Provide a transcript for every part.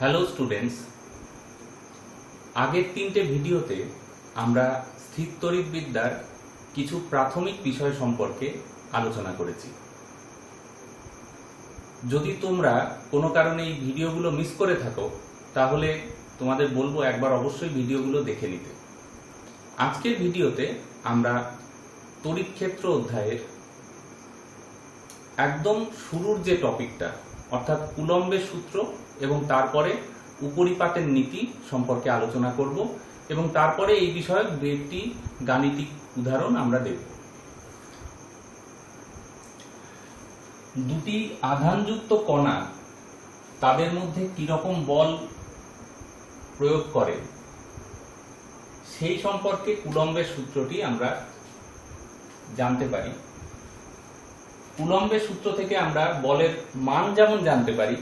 Hello students, আগের তিনটে ভিডিওতে আমরা স্থিরতড়িৎবিদ্যার কিছু প্রাথমিক বিষয় সম্পর্কে আলোচনা করেছি। যদি তোমরা কোনো কারণে এই ভিডিওগুলো মিস করে থাকো তাহলে তোমাদের বলবো একবার অবশ্যই ভিডিওগুলো দেখে নিতে। আজকের ভিডিওতে আমরা তড়িৎক্ষেত্র অধ্যায়ের একদম শুরুর যে টপিকটা অর্থাৎ কুলম্বের সূত্র এবং তারপরে উপরিপাতের নীতি সম্পর্কে আলোচনা করব এবং তারপরে এই বিষয়ে একটি গাণিতিক উদাহরণ আমরা দেব। দুটি আধানযুক্ত কণা তাদের মধ্যে কি রকম বল প্রয়োগ করে সেই সম্পর্কে কুলম্বের সূত্রটি আমরা জানতে পারি। কুলম্বের সূত্র থেকে আমরা বলের মান যেমন জানতে পারি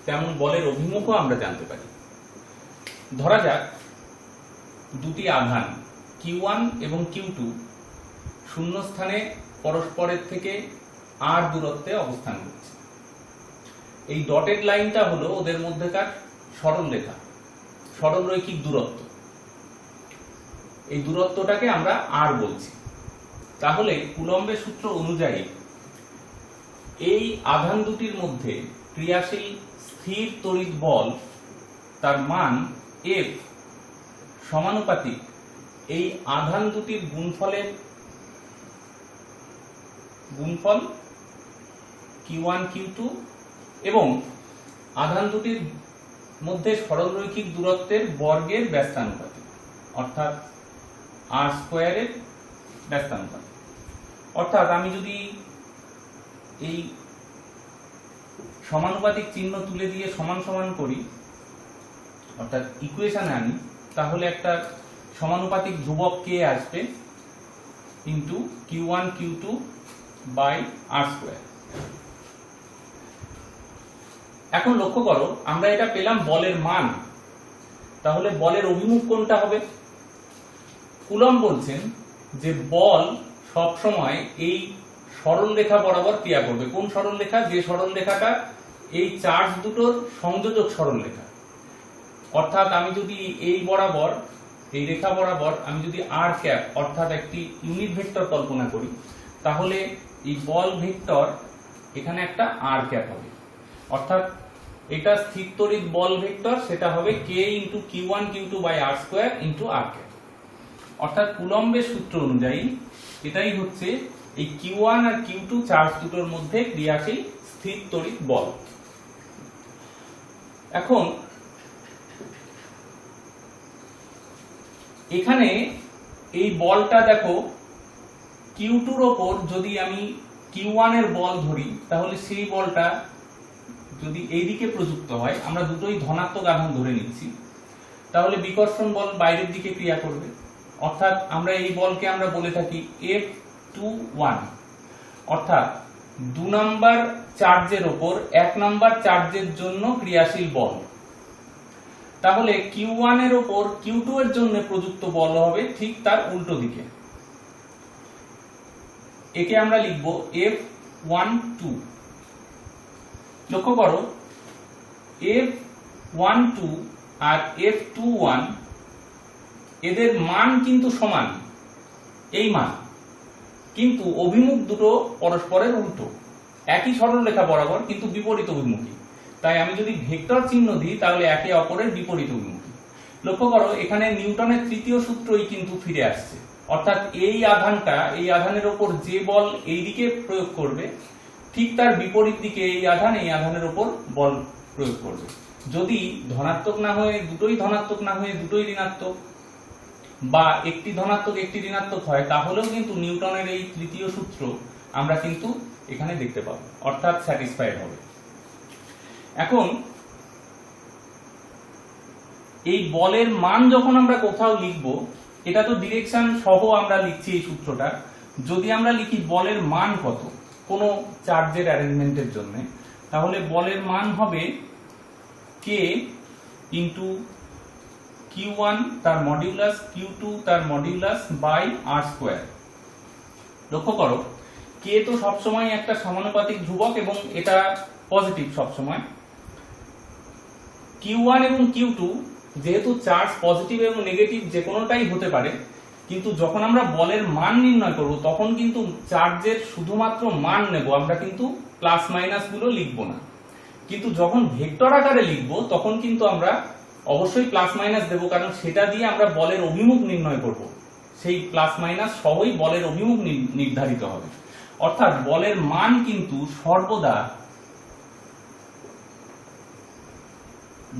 তেমন বলের অভিমুখও আমরা জানতে পারি। ধরা যাক দুটি আধান Q1 এবং Q2 শূন্যস্থানে পরস্পরের থেকে r দূরত্বে অবস্থান করছে। এই ডটেড লাইনটা হলো ওদের মধ্যেকার সরলরেখা, সরলরৈখিক দূরত্ব। এই দূরত্বটাকে আমরা r বলছি। তাহলে কুলম্বের সূত্র অনুযায়ী এই আধান দুটির মধ্যে ক্রিয়াশীল স্থির তড়িৎ বল তার মান F সমানুপাতিক এই আধান দুটির গুণফলের গুণফল Q1 Q2 এবং আধান দুটির মধ্যে সরলরৈখিক দূরত্বের বর্গের ব্যস্তানুপাতিক অর্থাৎ r স্কয়ারের ব্যস্তানুপাতিক। অর্থাৎ আমি যদি এই সমানুপাতিক চিহ্ন তুলে দিয়ে সমান সমান করি অর্থাৎ ইকুয়েশনে আনি তাহলে একটা সমানুপাতিক ধ্রুবক k আসবে into Q1 Q2 by r square. এখন লক্ষ্য করো আমরা এটা পেলাম বলের মান, তাহলে বলের অভিমুখ কোনটা হবে? কুলম্ব বলছেন যে বল সব সময় এই সরল রেখা বরাবর ক্রিয়া করবে। কোন সরল রেখা? যে সরল রেখাটা এই চার্জ দুটোর সংযোজক সরল রেখা। অর্থাৎ আমি যদি এই বরাবর এই রেখা বরাবর আমি যদি r ক্যাপ অর্থাৎ একটি ইউনিট ভেক্টর কল্পনা করি তাহলে এই বল ভেক্টর এখানে একটা r ক্যাপ হবে। অর্থাৎ এটা স্থির তড়িৎ বল ভেক্টর, সেটা হবে k into Q1 Q2 by r square into r cap. অর্থাৎ কুলম্বের সূত্র অনুযায়ী এটাই হচ্ছে এই Q1 আর Q2 চার্জ দুটোর মধ্যে ক্রিয়াশীল স্থির তড়িৎ বল। এখন এখানে এই বলটা দেখো Q2 এর উপর যদি আমি Q1 এর বল ধরি তাহলে সেই বলটা যদি এইদিকে প্রযুক্ত হয়, আমরা দুটোই ধনাত্মক আধান ধরে নিচ্ছি, তাহলে বিকর্ষণ বল বাইরের দিকে ক্রিয়া করবে। অর্থাৎ আমরা এই বলকে আমরা বলে থাকি F21, অর্থাৎ 2 নাম্বার চার্জের উপর 1 নাম্বার চার্জের জন্য ক্রিয়াশীল বল। তাহলে Q1 এর উপর Q2 এর জন্য প্রযুক্ত বল হবে ঠিক তার উল্টো দিকে। একে আমরা লিখব F12। লক্ষ্য করো F12 আর F21 এদের মান কিন্তু সমান, এই মান, কিন্তু অভিমুখ দুটো পরস্পরের উল্টো। একই সরলরেখা বরাবর কিন্তু বিপরীত অভিমুখী। তাই আমি যদি ভেক্টর চিহ্ন দিই তাহলে একে অপরের বিপরীত অভিমুখী। লক্ষ্য করো এখানে নিউটনের তৃতীয় সূত্রই কিন্তু ফিরে আসছে। অর্থাৎ এই আধানটা এই আধানের উপর যে বল এই দিকে প্রয়োগ করবে ঠিক তার বিপরীত দিকে এই আধানের উপর বল প্রয়োগ করবে। যদি ধনাত্মক না হয়ে দুটোই ধনাত্মক না হয়ে দুটোই ঋণাত্মক বা একটি ধনাত্মক একটি ঋণাত্মক হয় তাহলেও কিন্তু নিউটনের এই তৃতীয় সূত্র আমরা কিন্তু এখানে দেখতে পাবো, অর্থাৎ স্যাটিসফাইড হবে। এখন এই বলের মান যখন আমরা কোথাও লিখব, এটা তো ডিরেকশন সহ আমরা লিখছি এই সূত্রটা। যদি আমরা লিখি বলের মান কত কোনো চার্জের অ্যারেঞ্জমেন্টের জন্য, তাহলে বলের মান হবে k ইনটু Q1 তার মডিউলাস Q2 তার মডিউলাস বাই r স্কয়ার। লক্ষ্য করো k তো সবসময় একটা সমানুপাতিক ধ্রুবক এবং এটা পজিটিভ সবসময়। k Q1 এবং Q2 যেহেতু চার্জ পজিটিভ এবং নেগেটিভ যে কোনোটাই হতে পারে, কিন্তু যখন আমরা বলের মান নির্ণয় করব তখন কিন্তু চার্জের শুধুমাত্র মান নেব, আমরা কিন্তু প্লাস মাইনাস গুলো লিখব না। কিন্তু যখন ভেক্টর আকারে লিখব তখন কিন্তু আমরা অবশ্যই প্লাস মাইনাস দেব, কারণ সেটা দিয়ে আমরা বলের অভিমুখ নির্ণয় করব। সেই প্লাস মাইনাস সহই বলের অভিমুখ নির্ধারিত হবে। অর্থাৎ বলের মান কিন্তু সর্বদা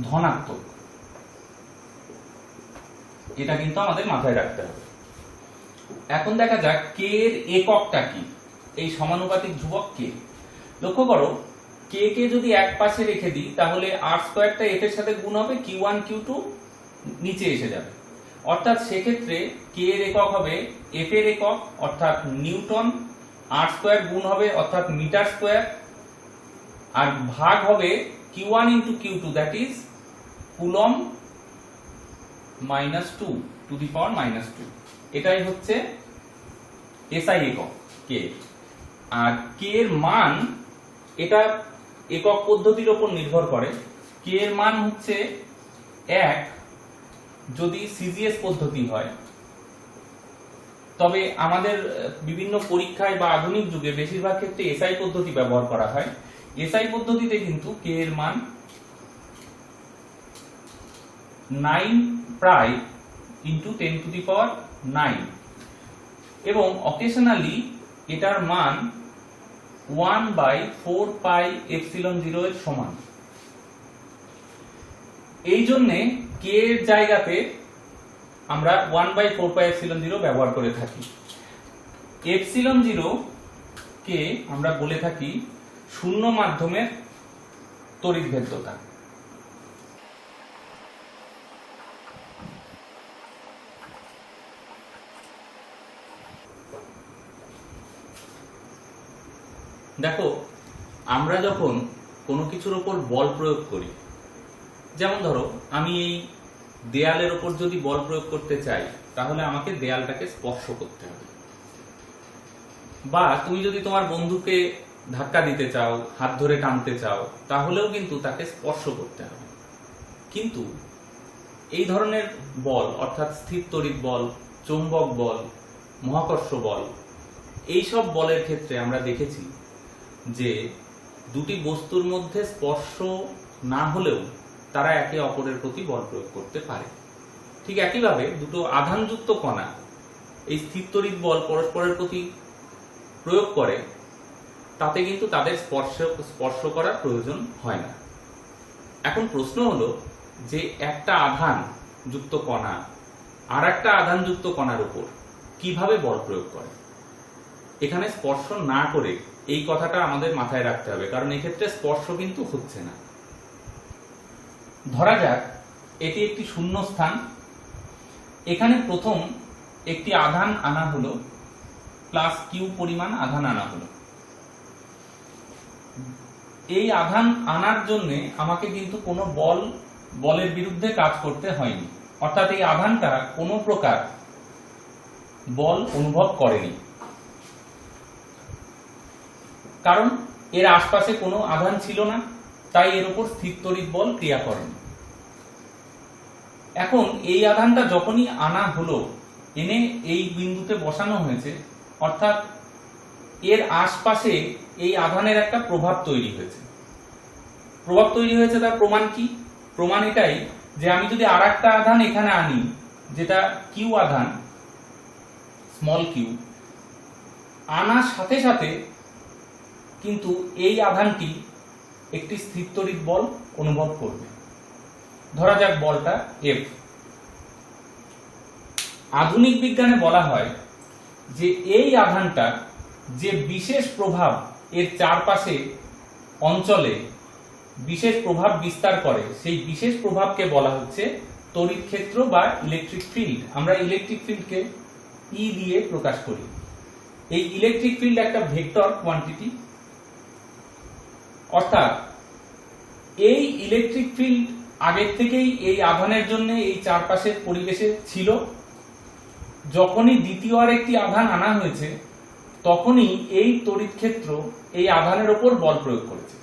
ধনাত্মক, এটা কিন্তু আমাদের মাথায় রাখতে হবে। এখন দেখা যাক কে এর এককটা কি, এই সমানুপাতিক ধ্রুবক কে। লক্ষ্য করো, কে কে যদি এক পাশে রেখে দিই তাহলে আর স্কয়ারটা এফ এর সাথে গুণ হবে, Q1 Q2 নিচে এসে যাবে। অর্থাৎ সেক্ষেত্রে কে এর একক হবে এফ এর একক অর্থাৎ নিউটন, আর স্কয়ার গুণ হবে অর্থাৎ মিটার স্কয়ার, আর ভাগ হবে Q1 into Q2 that is coulomb -2 to the power -2। এটাই হচ্ছে এসআই একক কে। আর কে এর মান, এটা একক পদ্ধতির উপর নির্ভর করে। কে এর মান হচ্ছে 1 যদি সিজিএস পদ্ধতি হয়, তবে আমাদের বিভিন্ন পরীক্ষায় বা আধুনিক যুগে বেশিরভাগ ক্ষেত্রে এসআই পদ্ধতি ব্যবহার করা হয়। এসআই পদ্ধতিতে কিন্তু কে এর মান 9 প্রায় ইন্টু 10 টু দি পাওয়ার 9 এবং অকেশনালি এটার মান 1/4 পাই এপসিলন 0 এর সমান। এই জন্যে কে এর জায়গাতে আমরা 1/4 পাই এপসিলন 0 ব্যবহার করে থাকি। এপসিলন 0 কে আমরা বলে থাকি শূন্য মাধ্যমের তড়িৎভেদ্যতা। দেখো, আমরা যখন কোনো কিছুর উপর বল প্রয়োগ করি, যেমন ধরো আমি এই দেয়ালের উপর যদি বল প্রয়োগ করতে চাই তাহলে আমাকে দেয়ালটাকে স্পর্শ করতে হবে, বা তুমি যদি তোমার বন্ধুকে ধাক্কা দিতে চাও, হাত ধরে টানতে চাও, তাহলেও কিন্তু তাকে স্পর্শ করতে হবে। কিন্তু এই ধরনের বল অর্থাৎ স্থির তড়িৎ বল, চৌম্বক বল, মহাকর্ষ বল, এই সব বলের ক্ষেত্রে আমরা দেখেছি যে দুটি বস্তুর মধ্যে স্পর্শ না হলেও তারা একে অপরের প্রতি বল প্রয়োগ করতে পারে। ঠিক একইভাবে দুটো আধানযুক্ত কণা এই স্থির তড়িৎ বল পরস্পরের প্রতি প্রয়োগ করে, তাতে কিন্তু তাদের স্পর্শ করার প্রয়োজন হয় না। এখন প্রশ্ন হলো যে একটা আধান যুক্ত কণা আর একটা আধান যুক্ত কণার উপর কিভাবে বল প্রয়োগ করে। এখানে স্পর্শ না করে এই কথাটা আমাদের মাথায় রাখতে হবে, কারণ এক্ষেত্রে স্পর্শ কিন্তু হচ্ছে না। ধরা যাক এটি একটি শূন্য স্থান, এখানে প্রথম একটি আধান আনা হলো, প্লাস কিউ পরিমাণ আধান আনা হলো। এই আধান আনার জন্য আমাকে কিন্তু কোনো বলের বিরুদ্ধে কাজ করতে হয়নি, অর্থাৎ এই আধানটা কোনো প্রকার বল অনুভব করেনি, কারণ এর আশপাশে কোনো আধান ছিল না, তাই এর উপর স্থির তড়িৎ বল ক্রিয়া করেনি। এখন এই আধানটা যখনই আনা হলো, এনে এই বিন্দুতে বসানো হয়েছে, অর্থাৎ এর আশপাশে এই আধানের একটা প্রভাব তৈরি হয়েছে। প্রভাব তৈরি হয়েছে তার প্রমাণ কি? প্রমাণ এটাই যে আমি যদি আর একটা আধান এখানে আনি, যেটা কিউ আধান, স্মল কিউ, আনার সাথে সাথে কিন্তু এই আধানটি একটি স্থির তড়িৎ বল অনুভব করবে। ধরা যাক বলটা এফ। আধুনিক বিজ্ঞানে বলা হয় যে এই আধানটা যে বিশেষ প্রভাব এর চারপাশে অঞ্চলে বিশেষ প্রভাব বিস্তার করে, সেই বিশেষ প্রভাবকে বলা হচ্ছে তড়িৎ ক্ষেত্র বা ইলেকট্রিক ফিল্ড। আমরা ইলেকট্রিক ফিল্ডকে ই দিয়ে প্রকাশ করি। এই ইলেকট্রিক ফিল্ড একটা ভেক্টর কোয়ান্টিটি, অর্থাৎ এই ইলেকট্রিক ফিল্ড আগের থেকেই এই আধানের জন্য এই চারপাশের পরিবেশে ছিল। যখনই দ্বিতীয় আর একটি আধান আনা হয়েছে, তখনই এই তড়িৎ ক্ষেত্র এই আধানের উপর বল প্রয়োগ করেছে।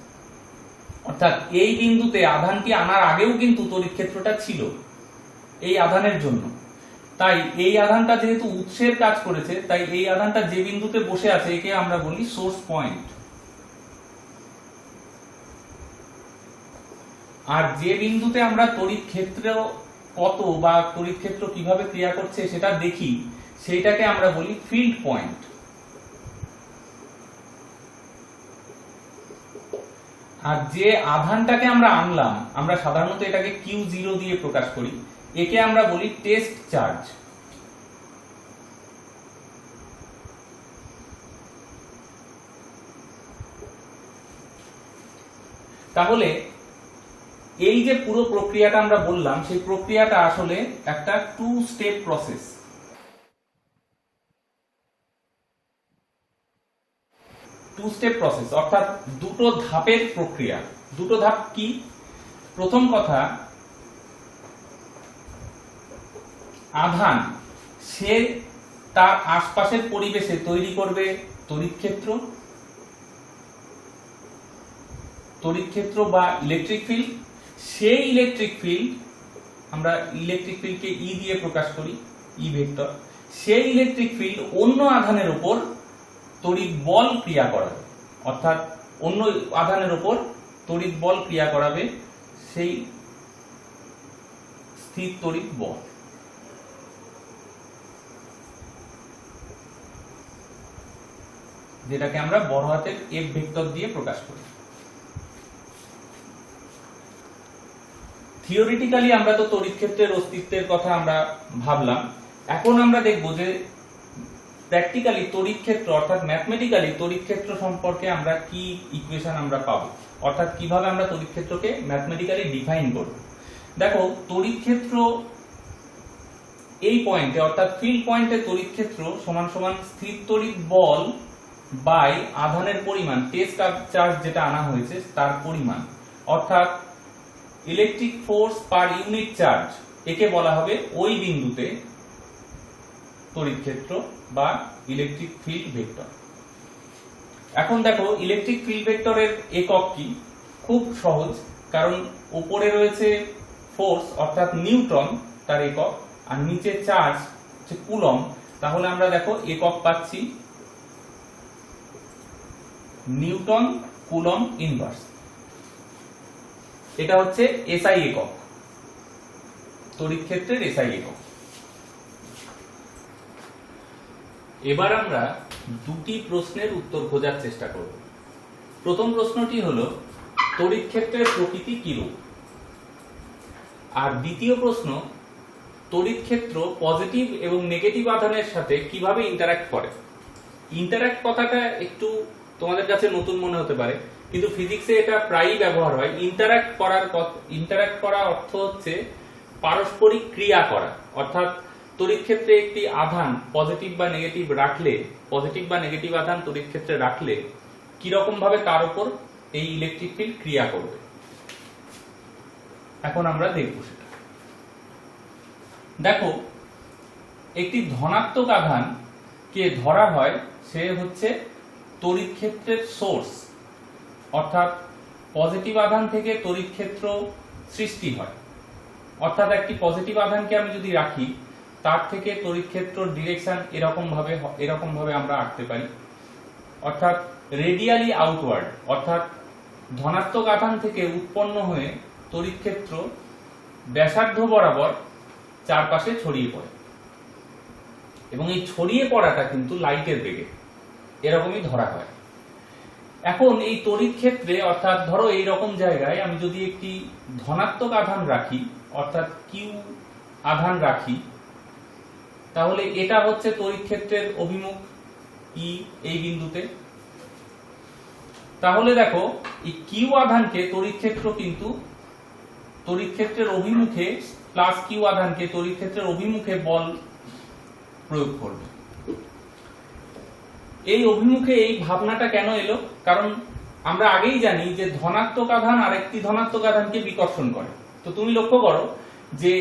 অর্থাৎ এই বিন্দুতে আধানটি আনার আগেও কিন্তু তড়িৎ ক্ষেত্রটা ছিল এই আধানের জন্য। তাই এই আধানটা যেহেতু উৎসের কাজ করেছে, তাই এই আধানটা যে বিন্দুতে বসে আছে একে আমরা বলি সোর্স পয়েন্ট। আর যে বিন্দুতে আমরা তড়িৎ ক্ষেত্র কত বা তড়িৎ ক্ষেত্র কিভাবে ক্রিয়া করছে সেটা দেখি, সেইটাকে আমরা বলি ফিল্ড পয়েন্ট। আর যে আধানটাকে আমরা আনলাম, আমরা সাধারণত এটাকে Q0 দিয়ে প্রকাশ করি, একে আমরা বলি টেস্ট চার্জ। তাহলে এই যে পুরো প্রক্রিয়াটা আমরা বললাম, সেই প্রক্রিয়াটা আসলে একটা 2 স্টেপ প্রসেস। অর্থাৎ দুটো ধাপের প্রক্রিয়া। দুটো ধাপ কি? প্রথম কথা, আধান সে তার আশপাশের পরিবেশে তৈরি করবে তড়িৎ ক্ষেত্র বা ইলেকট্রিক ফিল্ড। সেই ইলেকট্রিক ফিল্ড, আমরা ইলেকট্রিক ফিল্ডকে ই দিয়ে প্রকাশ করি, ই ভেক্টর। সেই ইলেকট্রিক ফিল্ড অন্য আধানের উপর তড়িৎ বল ক্রিয়া করাবে, অর্থাৎ অন্য আধানের উপর তড়িৎ বল ক্রিয়া করাবে, সেই স্থির তড়িৎ বল। যেটাকে আমরা বড় হাতের এফ ভেক্টর দিয়ে প্রকাশ করি। থিওরিটিক্যালি আমরা তো তড়িৎ ক্ষেত্রের অস্তিত্বের কথা আমরা ভাবলাম। এখন আমরা দেখব যে প্র্যাকটিক্যালি তড়িৎ ক্ষেত্র অর্থাৎ ম্যাথমেটিক্যালি তড়িৎ ক্ষেত্র সম্পর্কে আমরা কি ইকুয়েশন আমরা পাবো, অর্থাৎ কিভাবে আমরা তড়িৎ ক্ষেত্রকে ম্যাথমেটিক্যালি ডিফাইন করব। দেখো, তড়িৎ ক্ষেত্র এই পয়েন্টে অর্থাৎ ফিল্ড পয়েন্টে তড়িৎ ক্ষেত্র সমান সমান স্থির তড়িৎ বল বাই আধানের পরিমাণ, টেস্ট চার্জ যেটা আনা হয়েছে তার পরিমাণ, অর্থাৎ electric force per unit charge. একে বলা হবে ওই বিন্দুতে তড়িৎ ক্ষেত্র বা ইলেকট্রিক ফিল্ড ভেক্টর। এখন দেখো, ইলেকট্রিক ফিল্ড ভেক্টরের একক কি? খুব সহজ, কারণ উপরে রয়েছে ফোর্স অর্থাৎ নিউটন, তার একক, আর নিচে চার্জ হচ্ছে কুলম। তাহলে আমরা দেখো একক পাচ্ছি নিউটন কুলম ইনভার্স। এটা হচ্ছে এসআই একক, তড়িৎ ক্ষেত্রের এসআই একক। এবার আমরা দুটি প্রশ্নের উত্তর খোঁজার চেষ্টা করব। প্রথম প্রশ্নটি হলো তড়িৎ ক্ষেত্রের প্রকৃতি কিরূপ, আর দ্বিতীয় প্রশ্ন তড়িৎ ক্ষেত্র পজিটিভ এবং নেগেটিভ আধানের সাথে কিভাবে ইন্টারঅ্যাক্ট করে। ইন্টারঅ্যাক্ট কথাটা একটু তোমাদের কাছে নতুন মনে হতে পারে, কিন্তু ফিজিক্সে এটা প্রায়ই ব্যবহার হয়। ইন্টারঅ্যাক্ট করা অর্থ হচ্ছে পারস্পরিক ক্রিয়া করা, অর্থাৎ তড়িৎ ক্ষেত্রে একটি আধান পজিটিভ বা নেগেটিভ আধান তড়িৎ ক্ষেত্রে রাখলে কিরকম ভাবে তার উপর এই ইলেকট্রিক ফিল্ড ক্রিয়া করবে। এখন আমরা দেখব সেটা। দেখো, একটি ধনাত্মক আধান কে ধরা হয় সে হচ্ছে তড়িৎ ক্ষেত্রের সোর্স, অর্থাৎ পজিটিভ আধান থেকে তড়িৎ ক্ষেত্র সৃষ্টি হয়। অর্থাৎ একটি পজিটিভ আধানকে আমি যদি রাখি, তার থেকে তড়িৎ ক্ষেত্রের ডিরেকশন এরকম ভাবে আমরা আঁকতে পারি, অর্থাৎ রেডিয়ালি আউটওয়ার্ড, অর্থাৎ ধনাত্মক আধান থেকে উৎপন্ন হয়ে তড়িৎ ক্ষেত্র ব্যাসার্ধ বরাবর চারপাশে ছড়িয়ে পড়ে, এবং এই ছড়িয়ে পড়াটা কিন্তু লাইটের বেগে এরকমই ধরা হয়। এখন এই তড়িৎ ক্ষেত্রে, অর্থাৎ ধরো এই রকম জায়গায় আমি যদি একটি ধনাত্মক আধান রাখি, অর্থাৎ কিউ আধান রাখি, তাহলে এটা হচ্ছে তড়িৎ ক্ষেত্রের অভিমুখ ই, এই বিন্দুতে। তাহলে দেখো, এই কিউ আধানকে তড়িৎ ক্ষেত্র কিন্তু তড়িৎ ক্ষেত্রের অভিমুখে প্লাস কিউ আধানকে তড়িৎ ক্ষেত্রের অভিমুখে বল প্রয়োগ করবে। এই অভিমুখে এই ভাবনাটা কেন এলো? কারণ আমরা আগেই জানি যে ধনাত্মক আধান আরেকটি ধনাত্মক আধানকে বিকর্ষণ করে। তো তুমি লক্ষ্য করো যে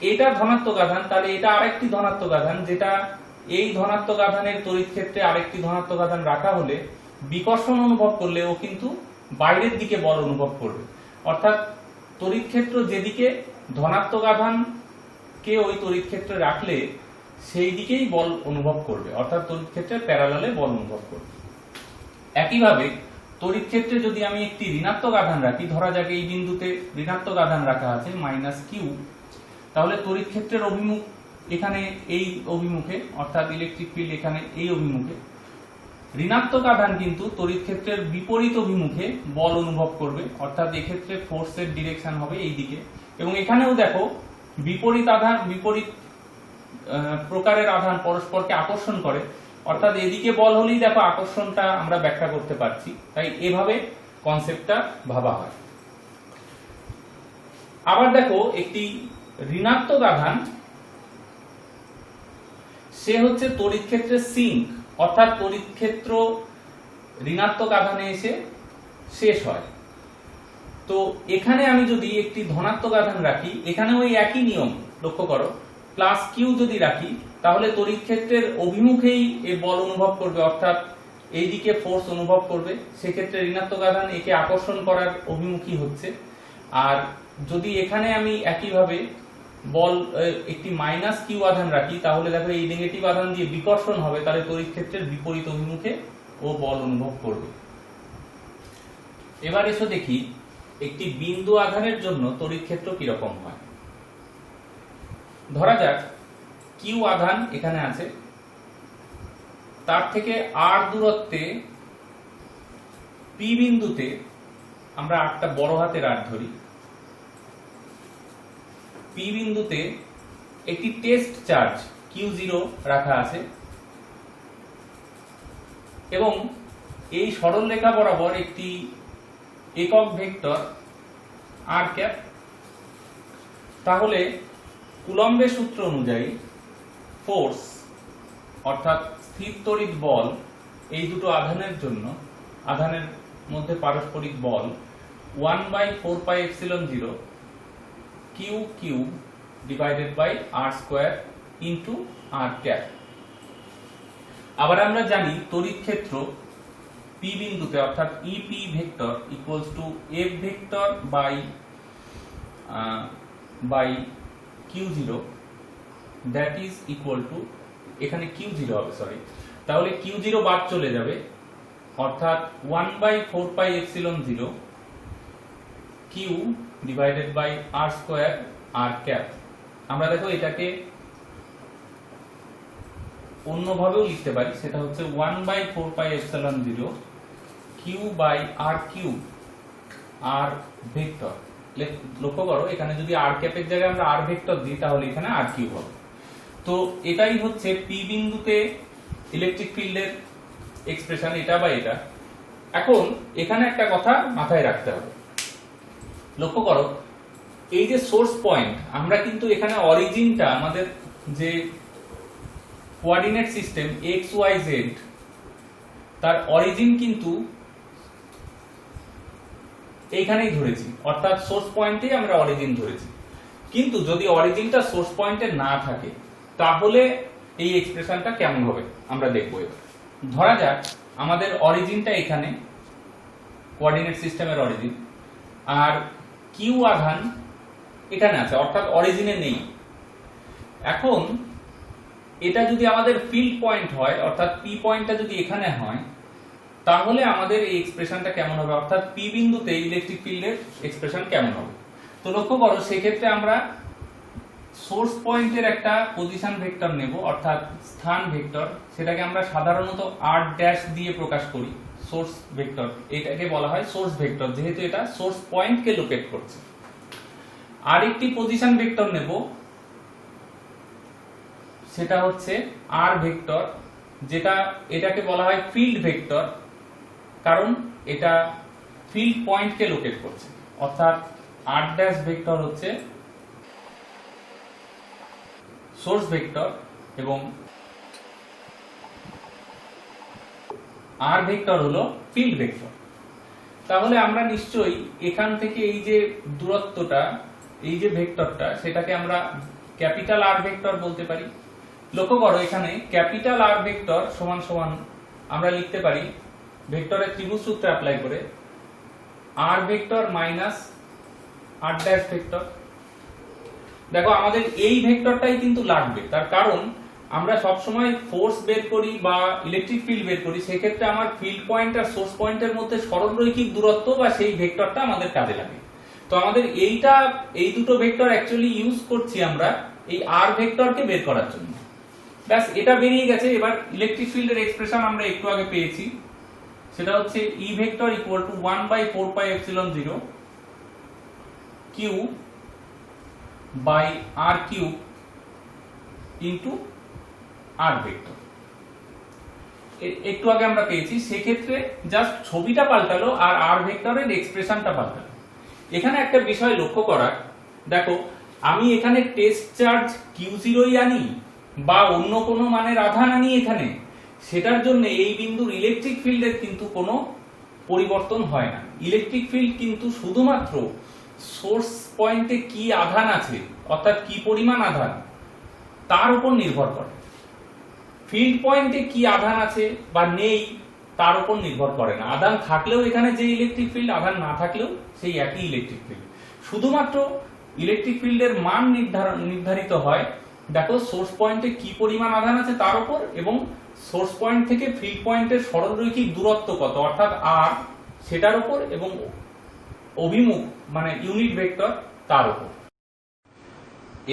এটা ধনাত্মক আধান, তাহলে এটা আরেকটি ধনাত্মক আধান, যেটা এই ধনাত্মক আধানের তড়িৎ ক্ষেত্রে আরেকটি ধনাত্মক আধান রাখা হলে বিকর্ষণ অনুভব করলে ও কিন্তু বাইরের দিকে বল অনুভব করবে। অর্থাৎ তড়িৎ ক্ষেত্র যেদিকে ধনাত্মক আধান কে ওই তড়িৎ ক্ষেত্রে রাখলে সেই দিকেই বল অনুভব করবে, অর্থাৎ তড়িৎ ক্ষেত্রের প্যারালালে বল অনুভব করবে। একইভাবে তড়িৎ ক্ষেত্রে যদি আমি একটি ঋণাত্মক আধান রাখি, ধরা যাক এই বিন্দুতে ঋণাত্মক আধান রাখা আছে -Q, তাহলে তড়িৎ ক্ষেত্রের অভিমুখ এখানে এই অভিমুখে, অর্থাৎ ইলেকট্রিক ফিল্ড এখানে এই অভিমুখে। ঋণাত্মক আধান কিন্তু তড়িৎ ক্ষেত্রের বিপরীত অভিমুখে বল অনুভব করবে, অর্থাৎ এক্ষেত্রে ফোর্সের ডিরেকশন হবে এই দিকে। এবং এখানেও দেখো বিপরীত আধান, বিপরীত প্রকারের আধান পরস্পরকে আকর্ষণ করে, অর্থাৎ এদিকে বল হলেই দেখো আকর্ষণটা আমরা ব্যাখ্যা করতে পারছি। তাই এভাবে কনসেপ্টটা ভাবা হয়। আবার দেখো একটি ঋণাত্মক আধান, সে হচ্ছে তড়িৎ ক্ষেত্রের সিঙ্ক, অর্থাৎ তড়িৎ ক্ষেত্র ঋণাত্মক আধানে এসে শেষ হয়। তো এখানে আমি যদি একটি ধনাত্মক আধান রাখি, এখানে ওই একই নিয়ম লক্ষ্য করো, +Q যদি রাখি তাহলে তড়িৎ ক্ষেত্রের অভিমুখেই এই বল অনুভব করবে, অর্থাৎ এইদিকে ফোর্স অনুভব করবে। সেক্ষেত্রে ঋণাত্মক আধান একে আকর্ষণ করার অভিমুখী হচ্ছে। আর যদি এখানে আমি একইভাবে বল একটি -Q আধান রাখি, তাহলে দেখো এই নেগেটিভ আধান দিয়ে বিকর্ষণ হবে, তাহলে তড়িৎ ক্ষেত্রের বিপরীত অভিমুখে ও বল অনুভব করবে। এবার এসো দেখি একটি বিন্দু আধানের জন্য তড়িৎ ক্ষেত্র কিরকম হয়। ধরা যাক Q আধান এখানে আছে, তার থেকে r দূরত্বে P বিন্দুতে আমরা একটা বড় হাতের R ধরি। P বিন্দুতে একটি টেস্ট চার্জ Q0 রাখা আছে এবং এই সরল রেখা বরাবর একটি একক ভেক্টর r ক্যাপ। তাহলে কুলম্বের সূত্র অনুযায়ী ফোর্স অর্থাৎ স্থির তড়িৎ বল এই দুটো আধানের জন্য, আধানের মধ্যে পারস্পরিক বল 1/4πε0 Q³ divided by r² into r cap. আবার আমরা জানি তড়িৎ ক্ষেত্র P বিন্দুতে অর্থাৎ EP vector equals to F vector by Q0, that is equal to, এখানে Q0 হবে, সরি, তাহলে Q0 বাদ চলে যাবে, অর্থাৎ 1/4πε0 Q divided by r² r cap. আমরা দেখো এটাকে অন্যভাবেও লিখতে পারি, সেটা হচ্ছে 1/4πε0 Q by r³ r vector. লক্ষ্য করো এখানে যদি r ক্যাপের জায়গায় আমরা r ভেক্টর দিই তাহলে এখানে r³ হবে। তো এটাই হচ্ছে P বিন্দুতে ইলেকট্রিক ফিল্ডের এক্সপ্রেশন, এটা বা এটা। এখন এখানে একটা কথা মাথায় রাখতে হবে, লক্ষ্য করো এই যে সোর্স পয়েন্ট, আমরা কিন্তু এখানে অরিজিনটা আমাদের যে কোঅর্ডিনেট সিস্টেম XYZ, তার অরিজিন কিন্তু এইখানেই ধরেছি, অর্থাৎ সোর্স পয়েন্টেই আমরা অরিজিন ধরেছি। কিন্তু যদি অরিজিনটা সোর্স পয়েন্টে না থাকে তাহলে এই এক্সপ্রেশনটা কেমন হবে আমরা দেখব। এবার ধরা যাক আমাদের অরিজিনটা এখানে, কোঅর্ডিনেট সিস্টেমের অরিজিন, আর কিউ আধান এখানে আছে, অর্থাৎ অরিজিনে নেই। এখন এটা যদি আমাদের ফিল্ড পয়েন্ট হয়, অর্থাৎ পি পয়েন্টটা যদি এখানে হয়, তাহলে আমাদের এই এক্সপ্রেশনটা কেমন হবে, অর্থাৎ পি বিন্দুতে ইলেকট্রিক ফিল্ডের এক্সপ্রেশন কেমন হবে। তো লক্ষ্য করো সেক্ষেত্রে আমরা সোর্স পয়েন্টের একটা পজিশন ভেক্টর নেব, অর্থাৎ স্থান ভেক্টর, সেটাকে আমরা সাধারণত r ড্যাশ দিয়ে প্রকাশ করি। সোর্স ভেক্টর এটাকে বলা হয় সোর্স ভেক্টর, যেহেতু এটা সোর্স পয়েন্টকে লোকেট করছে। আর একটি পজিশন ভেক্টর নেব, সেটা হচ্ছে r ভেক্টর, যেটা এটাকে বলা হয় ফিল্ড ভেক্টর, কারণ এটা ফিল্ড পয়েন্টকে লোকেট করছে। অর্থাৎ r ড্যাশ ভেক্টর হচ্ছে সোর্স ভেক্টর এবং r ভেক্টর হলো ফিল্ড ভেক্টর। তাহলে আমরা নিশ্চয়ই এখান থেকে এই যে দূরত্বটা, এই যে ভেক্টরটা, সেটাকে আমরা ক্যাপিটাল R ভেক্টর বলতে পারি। লক্ষ্য করো এখানে ক্যাপিটাল R ভেক্টর সমান সমান আমরা লিখতে পারি ভেক্টরের ত্রিভুজ সূত্র অ্যাপ্লাই করে আর ভেক্টর মাইনাস আর ড্যাশ ভেক্টর। দেখো আমাদের এই ভেক্টরটাই কিন্তু লাগবে, তার কারণ আমরা সবসময় ফোর্স বের করি বা ইলেকট্রিক ফিল্ড বের করি, সেক্ষেত্রে আমার ফিল্ড পয়েন্ট আর সোর্স পয়েন্টের মধ্যে সরলরৈখিক দূরত্ব বা সেই ভেক্টরটা আমাদের কাজে লাগে। তো আমাদের এই দুটো ভেক্টর অ্যাকচুয়ালি ইউজ করছি আমরা এই আর ভেক্টরকে বের করার জন্য। ব্যাস, এটা বেরিয়ে গেছে। এবার ইলেকট্রিক ফিল্ডের এক্সপ্রেশন আমরা একটু আগে পেয়েছি, সেটা হচ্ছে E vector equal to 1/4πε0 Q by R cube into R vector. একটু আগে আমরা পেয়েছি, সেক্ষেত্রে জাস্ট ছবিটা পাল্টালো আর আর ভেক্টরের এক্সপ্রেশনটা পাল্টালো। এখানে একটা বিষয় লক্ষ্য করার, দেখো আমি এখানে টেস্ট চার্জ Q0 আনি বা অন্য কোনো মানের আধান আনি এখানে, সেটার জন্য এই বিন্দুর ইলেকট্রিক ফিল্ডের কিন্তু কোনো পরিবর্তন হয় না। ইলেকট্রিক ফিল্ড কিন্তু শুধুমাত্র সোর্স পয়েন্টে কি আধান আছে, অর্থাৎ কি পরিমাণ আধান, তার উপর নির্ভর করে। ফিল্ড পয়েন্টে কি আধান আছে বা নেই তার উপর নির্ভর করে না। আধান থাকলেও এখানে যে ইলেকট্রিক ফিল্ড, আধান না থাকলেও সেই একই ইলেকট্রিক ফিল্ড। শুধুমাত্র ইলেকট্রিক ফিল্ডের মান নির্ধারিত হয় দেখো সোর্স পয়েন্টে কি পরিমাণ আধান আছে তার উপর, এবং সোর্স পয়েন্ট থেকে ফিল্ড পয়েন্টের সরলরৈখিক দূরত্ব কত অর্থাৎ আর, সেটার উপর, এবং অভিমুখ মানে ইউনিট ভেক্টর তার উপর।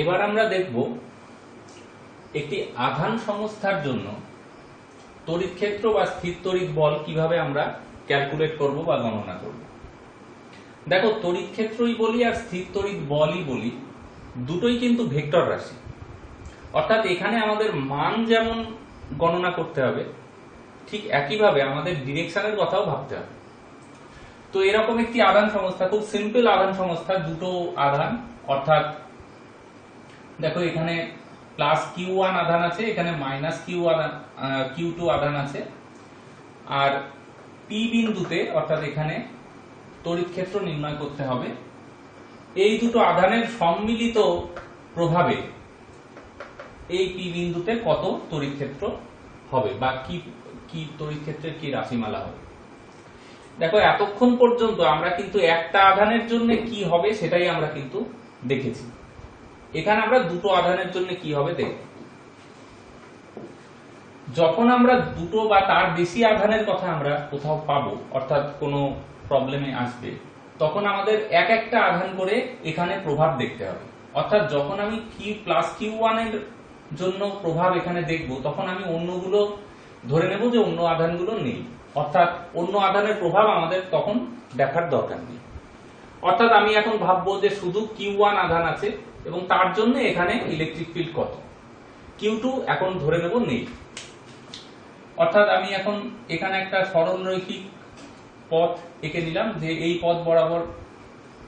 এবার আমরা দেখব একটি আধান সংস্থার জন্য তড়িৎ ক্ষেত্র বা স্থির তড়িৎ বল কিভাবে আমরা ক্যালকুলেট করব বা গণনা করব। দেখো তড়িৎ ক্ষেত্রই বলি আর স্থির তড়িৎ বলই বলি, দুটোই কিন্তু ভেক্টর রাশি। অর্থাৎ এখানে আমাদের মান যেমন গণনা করতে হবে, ঠিক একইভাবে আমাদের ডিরেকশনের কথাও ভাবতে হবে। তো এরকম একটি আধান সংস্থা, খুব সিম্পল আধান সংস্থা, দুটো আধান, অর্থাৎ দেখো এখানে প্লাস Q1 আধান আছে, এখানে মাইনাস Q2 আধান আছে, আর P বিন্দুতে অর্থাৎ এখানে তড়িৎ ক্ষেত্র নির্ণয় করতে হবে। এই দুটো আধানের সম্মিলিত প্রভাবে এই P বিন্দুতে কত তড়িৎ ক্ষেত্র হবে বা কি তড়িৎ ক্ষেত্রের কি রাশিমালা হবে। দেখো এতক্ষণ পর্যন্ত আমরা কিন্তু একটা আধানের জন্য কি হবে সেটাই আমরা কিন্তু দেখেছি। এখানে আমরা দুটো আধানের জন্য কি হবে দেখব। যখন আমরা দুটো বা তার বেশি আধানের কথা আমরা কোথাও পাবো, অর্থাৎ কোনো প্রবলেমে আসবে, তখন আমাদের এক একটা আধান করে এখানে প্রভাব দেখতে হবে। অর্থাৎ যখন আমি Q+Q1 এর জন্য প্রভাব এখানে দেখব, তখন আমি অন্যগুলো ধরে নেব যে অন্য আধানগুলো নেই, অর্থাৎ অন্য আধানের প্রভাব আমাদের তখন দেখার দরকার নেই। অর্থাৎ আমি এখন ভাববো যে শুধু Q1 আধান আছে এবং তার জন্য এখানে ইলেকট্রিক ফিল্ড কত, Q2 এখন ধরে নেব নেই। অর্থাৎ আমি এখন এখানে একটা সরলরৈখিক পথ এঁকে নিলাম যে এই পথ বরাবর